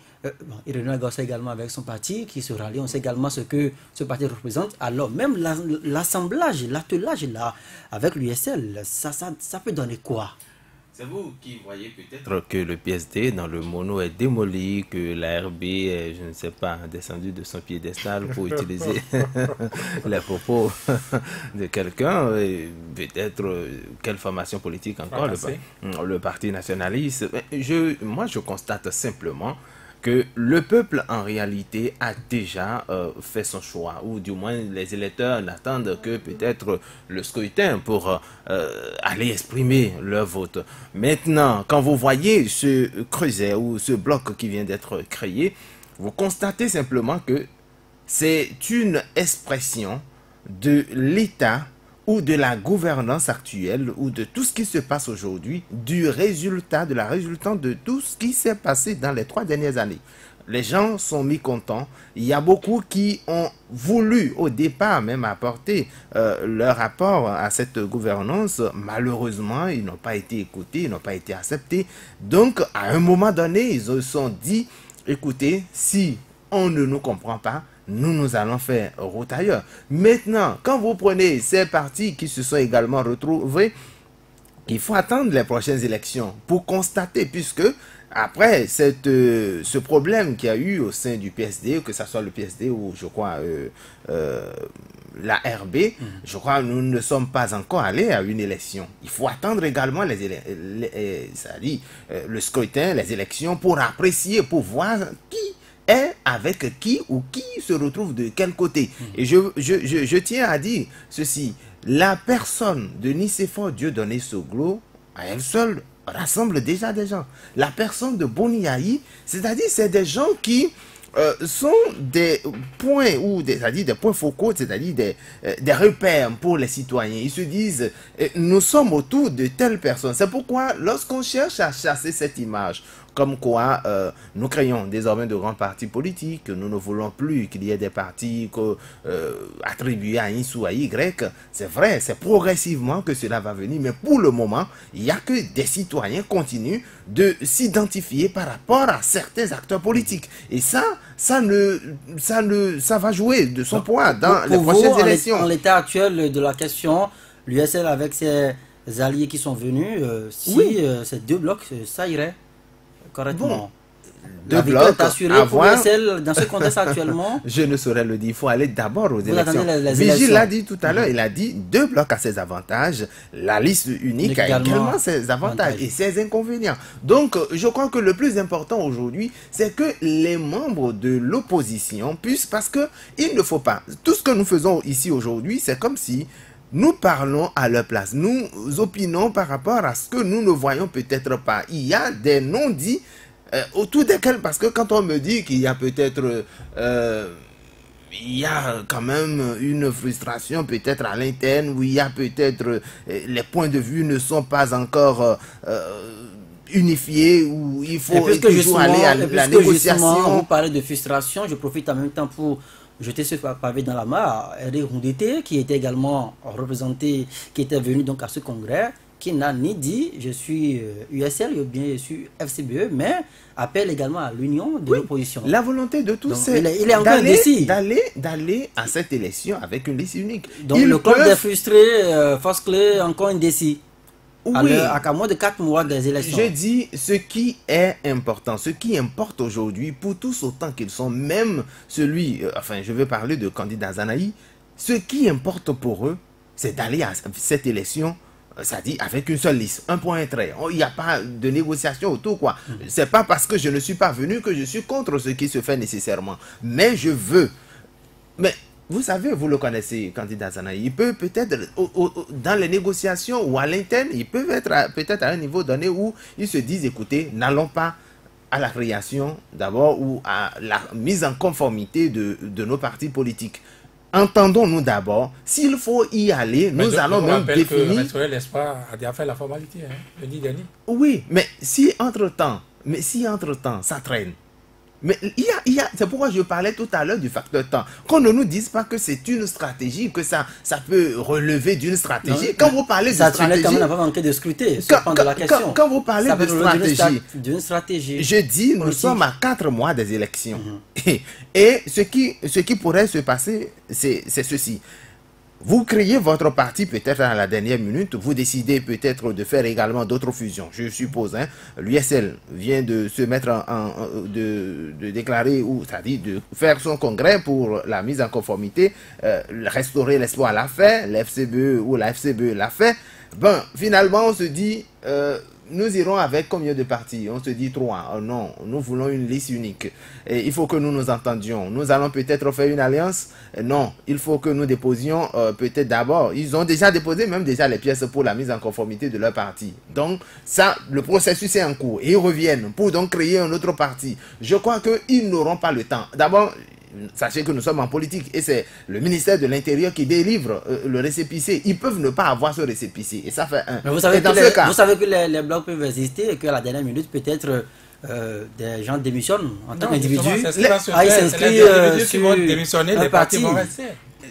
Irénée Gossa également avec son parti qui se rallie, on sait également ce que ce parti représente, alors même l'assemblage, l'attelage là, avec l'USL, ça peut donner quoi? C'est vous qui voyez peut-être que le PSD dans le mono est démoli, que la RB est, je ne sais pas, descendu de son piédestal pour utiliser les propos de quelqu'un. Peut-être quelle formation politique encore, le parti nationaliste. Moi, je constate simplement que le peuple, en réalité, a déjà fait son choix, ou du moins les électeurs n'attendent que peut-être le scrutin pour aller exprimer leur vote. Maintenant, quand vous voyez ce creuset ou ce bloc qui vient d'être créé, vous constatez simplement que c'est une expression de l'État ou de la gouvernance actuelle, ou de tout ce qui se passe aujourd'hui, de la résultante de tout ce qui s'est passé dans les 3 dernières années. Les gens sont mécontents. Il y a beaucoup qui ont voulu au départ même apporter leur rapport à cette gouvernance. Malheureusement, ils n'ont pas été écoutés, ils n'ont pas été acceptés. Donc, à un moment donné, ils se sont dit, écoutez, si on ne nous comprend pas, nous allons faire route ailleurs. Maintenant, quand vous prenez ces partis qui se sont également retrouvés, il faut attendre les prochaines élections pour constater, puisque après ce problème qu'il y a eu au sein du PSD, que ce soit le PSD ou je crois la RB, je crois que nous ne sommes pas encore allés à une élection. Il faut attendre également le scrutin, les élections pour apprécier, pour voir qui est avec qui ou qui se retrouve de quel côté. Et je tiens à dire ceci, la personne de Nicéphore Dieudonné Soglo, à elle seule, rassemble déjà des gens. La personne de Boniaï, c'est-à-dire c'est des gens qui sont des points, ou c'est-à-dire des points focaux, c'est-à-dire des repères pour les citoyens. Ils se disent, nous sommes autour de telle personne. C'est pourquoi, lorsqu'on cherche à chasser cette image, comme quoi nous créons désormais de grands partis politiques, nous ne voulons plus qu'il y ait des partis attribués à X ou à Y. C'est vrai, c'est progressivement que cela va venir, mais pour le moment, il n'y a que des citoyens continuent de s'identifier par rapport à certains acteurs politiques. Et ça va jouer de son poids dans les prochaines élections. En l'état actuel de la question, l'USL avec ses alliés qui sont venus, ces 2 blocs, ça irait correctement. Bon, 2 blocs assurés pour l'USL dans ce contexte actuellement. Je ne saurais le dire. Il faut aller d'abord aux élections. Vigile l'a dit tout à l'heure. Il a dit 2 blocs a ses avantages. La liste unique a également ses avantages et ses inconvénients. Donc, je crois que le plus important aujourd'hui, c'est que les membres de l'opposition puissent, parce que il ne faut pas. Tout ce que nous faisons ici aujourd'hui, c'est comme si nous parlons à leur place. Nous opinons par rapport à ce que nous ne voyons peut-être pas. Il y a des non-dits autour desquels, parce que quand on me dit qu'il y a peut-être il y a quand même une frustration peut-être à l'interne, où il y a peut-être les points de vue ne sont pas encore unifiés, où il faut toujours aller à la négociation. Vous parlez de frustration, je profite en même temps pour jeter ce pavé dans la mare. Eric Roundété, qui était également représenté, qui était venu donc à ce congrès, qui n'a ni dit je suis USL ou bien je suis FCBE, mais appelle également à l'union de l'opposition. La volonté de tous, c'est d'aller à cette élection avec une liste unique. Donc le club des frustrés, force clé, encore indécis. Oui. À moins de 4 mois des élections. Je dis ce qui est important, ce qui importe aujourd'hui, pour tous autant qu'ils sont, même celui, enfin je veux parler de candidat Zanaï, ce qui importe pour eux, c'est d'aller à cette élection, ça dit avec une seule liste, un point trait. Il n'y a pas de négociation autour, quoi. C'est pas parce que je ne suis pas venu que je suis contre ce qui se fait nécessairement. Mais je veux. Mais vous savez, vous le connaissez, candidat Zanaï, il peut peut-être, dans les négociations ou à l'interne, ils peuvent être peut-être à un niveau donné où ils se disent, écoutez, n'allons pas à la création d'abord ou à la mise en conformité de nos partis politiques. Entendons-nous d'abord, s'il faut y aller, nous allons même définir... L'Espoir a déjà fait la formalité, hein, le 10 dernier. Oui, mais si entre-temps, ça traîne. Mais c'est pourquoi je parlais tout à l'heure du facteur temps. Qu'on ne nous dise pas que c'est une stratégie, que ça peut relever d'une stratégie. Non, quand vous parlez de stratégie... Ça n'a pas manqué de scruter, quand vous parlez d'une stratégie, je dis, nous sommes à 4 mois des élections. Et ce qui pourrait se passer, c'est ceci. Vous créez votre parti peut-être à la dernière minute, vous décidez peut-être de faire également d'autres fusions, je suppose. Hein, l'USL vient de se mettre de déclarer, ou c'est-à-dire de faire son congrès pour la mise en conformité, restaurer l'espoir l'a fait, l'FCBE ou la FCBE l'a fait. Ben, finalement, on se dit, nous irons avec combien de partis? On se dit 3. Oh non, nous voulons une liste unique. Et il faut que nous nous entendions. Nous allons peut-être faire une alliance. Non, il faut que nous déposions peut-être d'abord. Ils ont déjà déposé même déjà les pièces pour la mise en conformité de leur parti. Donc, ça, le processus est en cours. Et ils reviennent pour donc créer un autre parti. Je crois qu'ils n'auront pas le temps. D'abord, sachez que nous sommes en politique et c'est le ministère de l'Intérieur qui délivre le récépissé. Ils peuvent ne pas avoir ce récépissé. Et ça fait un. Mais vous savez que les blocs peuvent exister et qu'à la dernière minute, peut-être des gens démissionnent en tant qu'individu. Ils s'inscrivent sur démissionner, les partis vont rester.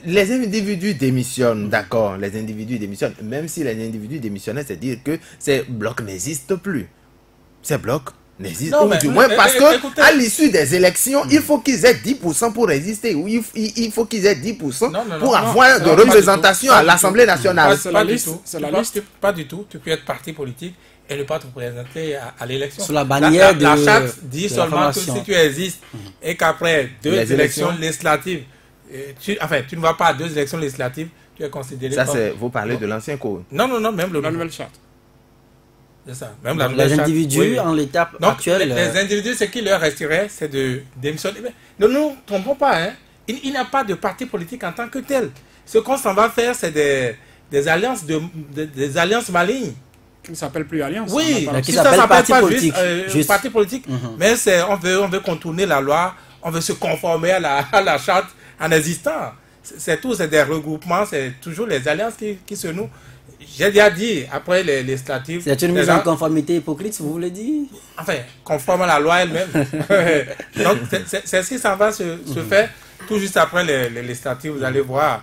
Les individus démissionnent, d'accord, les individus démissionnent. Même si les individus démissionnent, c'est dire que ces blocs n'existent plus. Ces blocs n'existent pas, du moins parce que à l'issue des élections, il faut qu'ils aient 10% pour résister. Ou il faut qu'ils aient 10% pour avoir de représentation à l'Assemblée nationale. Pas du tout. Tu peux être parti politique et ne pas te présenter à l'élection. Sur la bannière la charte dit seulement que si tu existes et qu'après 2 élections législatives, tu ne vas pas à 2 élections législatives, tu es considéré comme... Ça, vous parlez de l'ancien code. Non, même la nouvelle charte. C'est ça. Même les individus en l'étape actuelle... Les individus, ce qui leur resterait, c'est de démissionner. Ne nous trompons pas, hein. Il n'y a pas de parti politique en tant que tel. Ce qu'on s'en va faire, c'est des alliances des alliances malignes. Qui ne s'appelle plus alliance. Oui, qui s'appelle parti politique. Parti politique. Mais on veut contourner la loi, on veut se conformer à la charte en existant. C'est tout, c'est des regroupements, c'est toujours les alliances qui se nouent. J'ai déjà dit, après les législatives... C'est une mise en conformité hypocrite, vous voulez dire? Enfin, conforme à la loi elle-même. Donc, c'est ce qui s'en va se faire tout juste après les législatives. Vous allez voir,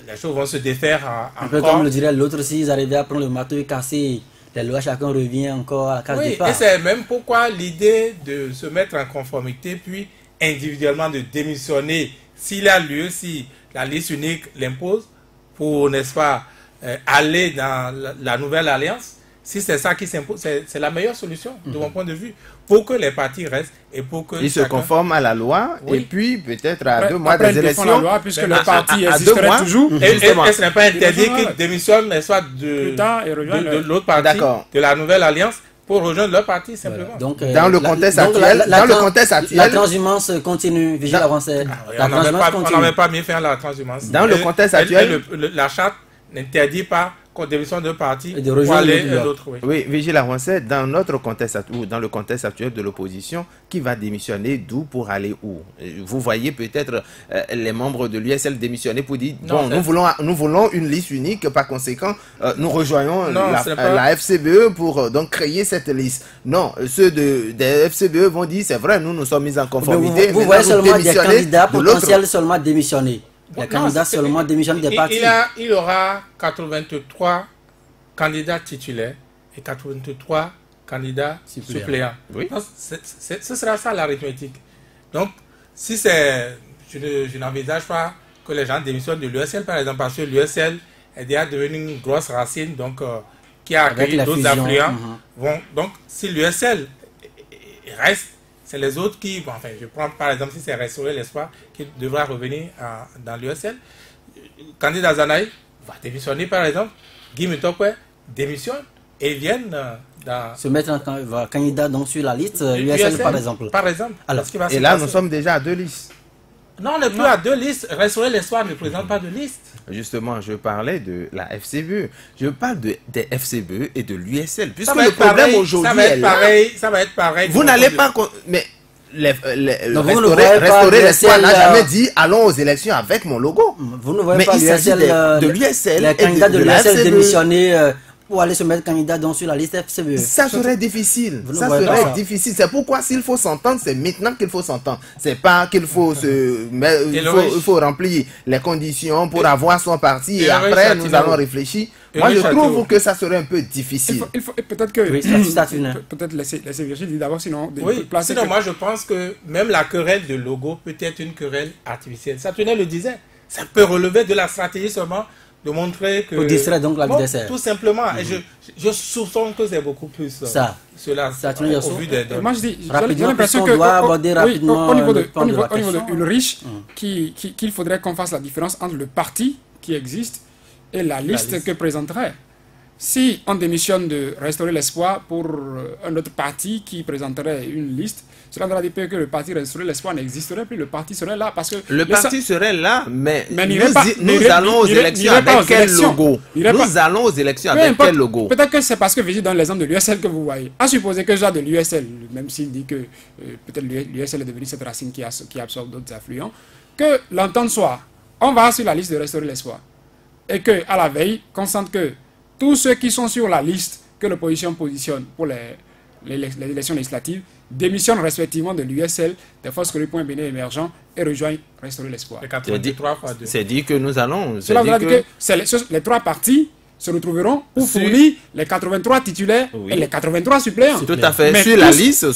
les choses vont se défaire un peu comme le dirait l'autre, s'ils arrivaient à prendre le marteau et casser les lois, chacun revient encore à la case départ. Et c'est même pourquoi l'idée de se mettre en conformité, puis individuellement de démissionner, s'il a lieu, si la liste unique l'impose, pour, n'est-ce pas, aller dans la nouvelle alliance, si c'est ça qui s'impose, c'est la meilleure solution de mon point de vue, pour que les partis restent et pour que ils se conforment à la loi, et puis peut-être à 2 mois des élections, la loi, puisque le parti existerait toujours. Et ce n'est pas interdit qu'ils démissionnent, soit de l'autre parti, de la nouvelle alliance, pour rejoindre leur parti simplement. Voilà. Donc, dans le contexte actuel, la transhumance continue, Vigile Avancé. On n'avait pas mieux fait la transhumance. Dans le contexte actuel, la charte n'interdit pas qu'on démissionne d'un parti et de pour rejoindre aller l'autre à l'autre. Oui. Oui, Vigile Avancé, dans notre contexte, ou dans le contexte actuel de l'opposition, qui va démissionner d'où pour aller où? Vous voyez peut-être les membres de l'USL démissionner pour dire, Non, bon, nous voulons une liste unique, par conséquent, nous rejoignons Non, la FCBE pour donc créer cette liste. Non, ceux des FCBE vont dire, c'est vrai, nous sommes mis en conformité. Vous voyez seulement des candidats de l'autre. potentiels seulement démissionnés. Les candidats seulement démissionnés des partis. Il aura 83 candidats titulaires et 83 candidats suppléants. Oui. Donc, ce sera ça l'arithmétique. Donc, si c'est... Je n'envisage pas que les gens démissionnent de l'USL, par exemple, parce que l'USL est déjà devenue une grosse racine, donc, qui a accueilli d'autres affluents. Donc, si l'USL reste, c'est les autres qui... Bon, enfin, je prends par exemple, si c'est Restaurer l'Espoir qui devra revenir dans l'USL, Candidat Zanaï va démissionner, par exemple. Guy Mutokwe démissionne et viennent dans... Se mettre en candidat donc, sur la liste USL, par exemple. Par exemple. Alors, et là, nous sommes déjà à 2 listes. Non, on n'est plus à 2 listes. Restaurer l'Espoir ne présente pas de liste. Justement, je parlais de la FCBE. Je parle des FCBE et de l'USL. Puisque Ça va le être problème pareil, aujourd'hui ça va est être là. pareil. Ça va être pareil. Vous n'allez pas... Mais Donc, vous ne voyez pas Restaurer l'Espoir n'a l'USL, jamais dit allons aux élections avec mon logo. Vous ne voyez Mais pas il s'agit de l'USL les et candidats de la l'USL FCBE. démissionner pour aller se mettre candidat donc, sur la liste FCBE. Ça serait difficile. Vous ne Ça voyez pas serait ça. difficile. C'est pourquoi s'il faut s'entendre, c'est maintenant qu'il faut s'entendre. C'est pas qu'il faut se... Mais il faut remplir les conditions pour avoir son parti et après nous allons réfléchir. Moi je trouve que ça serait un peu difficile. Il faut peut-être que... Oui, peut-être laisser Virgile dire d'abord, sinon... Oui, sinon moi je pense que même la querelle de logo peut être une querelle artificielle. Saturnin le disait. Ça peut relever de la stratégie seulement de montrer que... Pour distraire donc l'adversaire. Tout simplement. Et je soupçonne que c'est beaucoup plus cela au vu des données. Moi je dis, j'ai l'impression l'impression que doit aborder rapidement au niveau question. de Ulrich, qu'il faudrait qu'on fasse la différence entre le parti qui existe et la liste que présenterait. Si on démissionne de Restaurer l'Espoir pour un autre parti qui présenterait une liste, cela voudra dire que le parti Restaurer l'Espoir n'existerait plus, le parti serait là parce que... Le parti serait là, mais nous allons aux élections avec quel logo? Nous allons aux élections avec quel logo? Peut-être que c'est parce que Vigile donne l'exemple de l'USL que vous voyez. À supposer que j'ai de l'USL, même s'il dit que peut-être l'USL est devenu cette racine qui absorbe d'autres affluents, que l'entente soit, on va sur la liste de Restaurer l'Espoir. Et qu'à la veille, qu'on sente que tous ceux qui sont sur la liste que l'opposition positionne pour les élections législatives démissionnent respectivement de l'USL, des forces que le point bénin émergent et rejoignent Restaurer l'Espoir. C'est dit que nous allons... Cela veut dire que les 3 partis se retrouveront pour fournir les 83 titulaires et les 83 suppléants. Tout à fait. Sur la liste,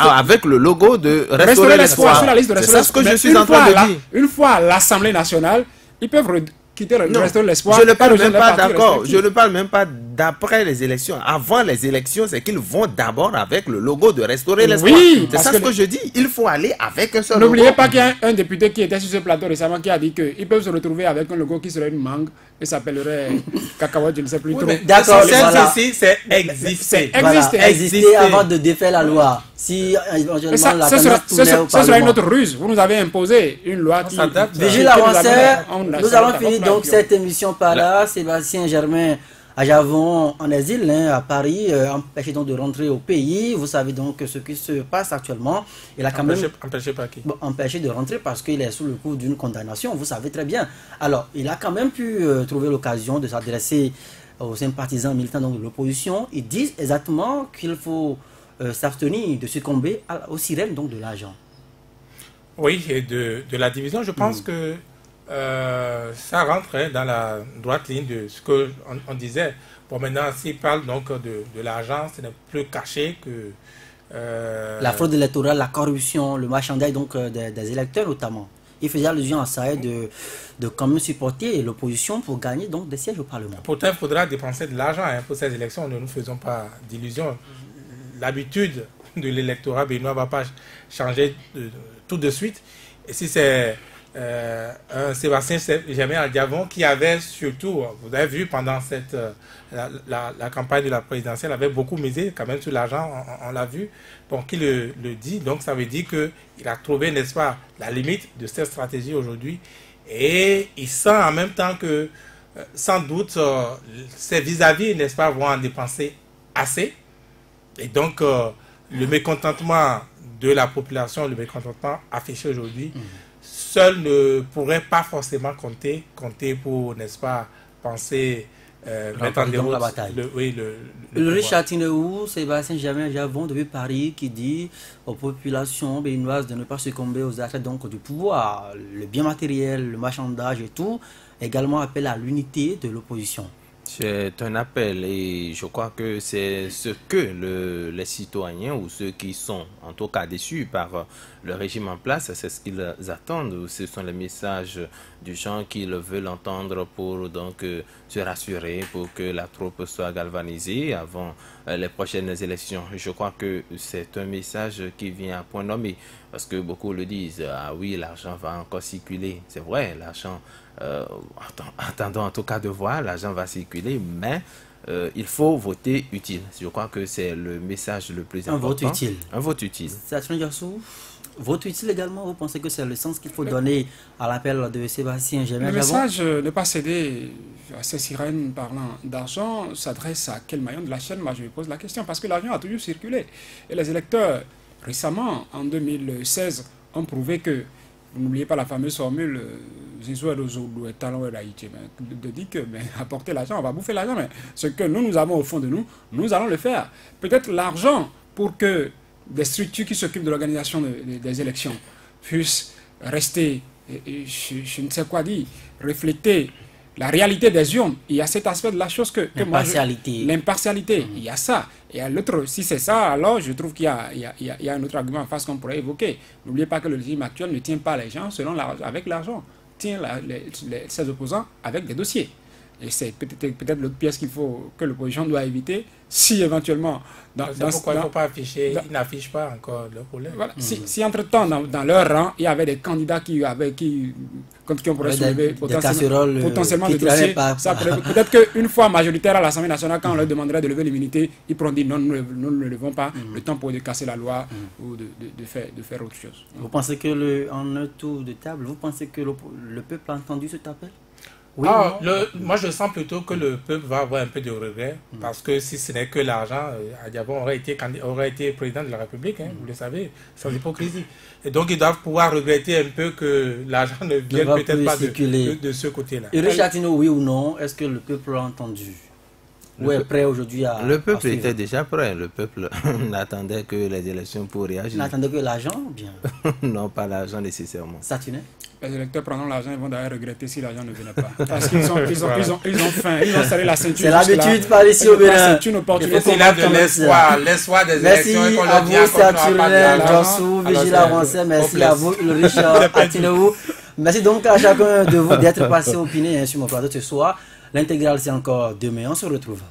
avec le logo de Restaurer l'Espoir. Sur la liste de Restaurer l'Espoir. C'est ça ce que je suis en train de dire. Une fois à l'Assemblée nationale, ils peuvent quitter Restaurer l'Espoir. Je ne parle même pas d'accord. Je ne parle même pas d'après les élections. Avant les élections, c'est qu'ils vont d'abord avec le logo de Restaurer l'Espoir. Oui, c'est ça ce que je dis. Il faut aller avec un seul logo. N'oubliez pas qu'il y a un député qui était sur ce plateau récemment qui a dit qu'ils peuvent se retrouver avec un logo qui serait une mangue et s'appellerait cacahuète, je ne sais plus trop. D'accord, c'est exister. Exister avant de défaire la loi. Si éventuellement la ce sera une autre ruse. Vous nous avez imposé une loi qui s'adapte. Vigile Avancé, nous allons finir donc cette émission par là. Sébastien Germain à Javon en exil à Paris, empêché donc de rentrer au pays. Vous savez donc ce qui se passe actuellement. Il a quand même empêché par qui? Empêché de rentrer parce qu'il est sous le coup d'une condamnation. Vous savez très bien. Alors, il a quand même pu trouver l'occasion de s'adresser aux sympathisants militants donc, de l'opposition. Ils disent exactement qu'il faut s'abstenir de succomber aux sirènes donc de l'argent. Oui, et de la division, je pense que ça rentre dans la droite ligne de ce qu'on disait. Bon, maintenant, s'il parle donc de l'argent, ce n'est plus caché que... La fraude électorale, la corruption, le marchandage donc, des électeurs notamment. Il faisait allusion à ça de quand même supporter l'opposition pour gagner donc des sièges au Parlement. Pourtant, il faudra dépenser de l'argent pour ces élections. Ne nous faisons pas d'illusions. L'habitude de l'électorat béninois ne va pas changer tout de suite. Et si c'est un Sébastien Germain à Javon qui avait surtout, vous avez vu pendant la campagne de la présidentielle, avait beaucoup misé quand même sur l'argent, on l'a vu, bon, qui le dit, donc ça veut dire qu'il a trouvé, n'est-ce pas, la limite de cette stratégie aujourd'hui, et il sent en même temps que sans doute, ces vis-à-vis, n'est-ce pas, vont en dépenser assez. Et donc, le mécontentement de la population, le mécontentement affiché aujourd'hui, seul ne pourrait pas forcément compter pour, n'est-ce pas, penser mettre en déroute la bataille. Richard Tineou, Sébastien Jamel-Javon depuis Paris qui dit aux populations béninoises de ne pas succomber aux achats donc du pouvoir, le bien matériel, le marchandage et tout, également appel à l'unité de l'opposition. C'est un appel et je crois que c'est ce que les citoyens ou ceux qui sont en tout cas déçus par le régime en place, c'est ce qu'ils attendent. Ce sont les messages du gens qu'ils veulent entendre pour donc se rassurer, pour que la troupe soit galvanisée avant les prochaines élections. Je crois que c'est un message qui vient à point nommé parce que beaucoup le disent, ah oui, l'argent va encore circuler. C'est vrai, l'argent, attendons en tout cas de voir, l'argent va circuler, mais il faut voter utile. Je crois que c'est le message le plus important. Un vote utile. Un vote utile. Vote utile également, vous pensez que c'est le sens qu'il faut donner à l'appel de Sébastien Jamel-Javon? Le message de ne pas céder à ces sirènes parlant d'argent s'adresse à quel maillon de la chaîne? Moi je me pose la question, parce que l'argent a toujours circulé. Et les électeurs, récemment, en 2016, ont prouvé que, vous n'oubliez pas la fameuse formule, de dire que apporter l'argent, on va bouffer l'argent, mais ce que nous avons au fond de nous, nous allons le faire. Peut-être l'argent pour que des structures qui s'occupent de l'organisation des élections puissent rester, je ne sais quoi dire, refléter la réalité des urnes. Il y a cet aspect de la chose que l'impartialité. L'impartialité, il y a ça. Et à l'autre, si c'est ça, alors je trouve qu'il y a un autre argument en face qu'on pourrait évoquer. N'oubliez pas que le régime actuel ne tient pas les gens avec l'argent, tient ses opposants avec des dossiers. Et c'est peut-être l'autre pièce que l'opposition doit éviter, si éventuellement... pourquoi il ne faut pas afficher, ils n'affichent pas encore leur problème. Voilà. Si entre-temps, dans leur rang, il y avait des candidats qui on pourrait soulever potentiellement des dossiers, peut-être qu'une fois majoritaire à l'Assemblée nationale, quand on leur demanderait de lever l'immunité, ils pourront dire non, nous ne le levons pas, le temps pour de casser la loi ou de faire autre chose. Vous pensez que, en un tour de table, vous pensez que le peuple a entendu cet appel? Oui, moi je sens plutôt que le peuple va avoir un peu de regret parce que si ce n'est que l'argent, Adiabon aurait été président de la République, vous le savez, sans hypocrisie. Et donc ils doivent pouvoir regretter un peu que l'argent ne vienne peut-être pas de ce côté-là. Et Richard Tineou, oui ou non, est-ce que le peuple a entendu? Ou est prêt aujourd'hui à... Le peuple était déjà prêt. Le peuple n'attendait que les élections pour réagir. N'attendait que l'argent ou bien? Non, pas l'argent nécessairement. Satiné? Les électeurs prendront l'argent, ils vont d'ailleurs regretter si l'argent ne venait pas. Parce qu'ils ont faim, ils ont serré la ceinture. C'est l'habitude par ici au Bénin. C'est là de l'espoir des élections. Merci à vous, Saturnin, Jossou, Vigile Avancé. Merci à vous, Richard Tineou. Merci donc à chacun de vous d'être passé opiné sur mon plateau ce soir. L'intégrale, c'est encore demain. On se retrouve.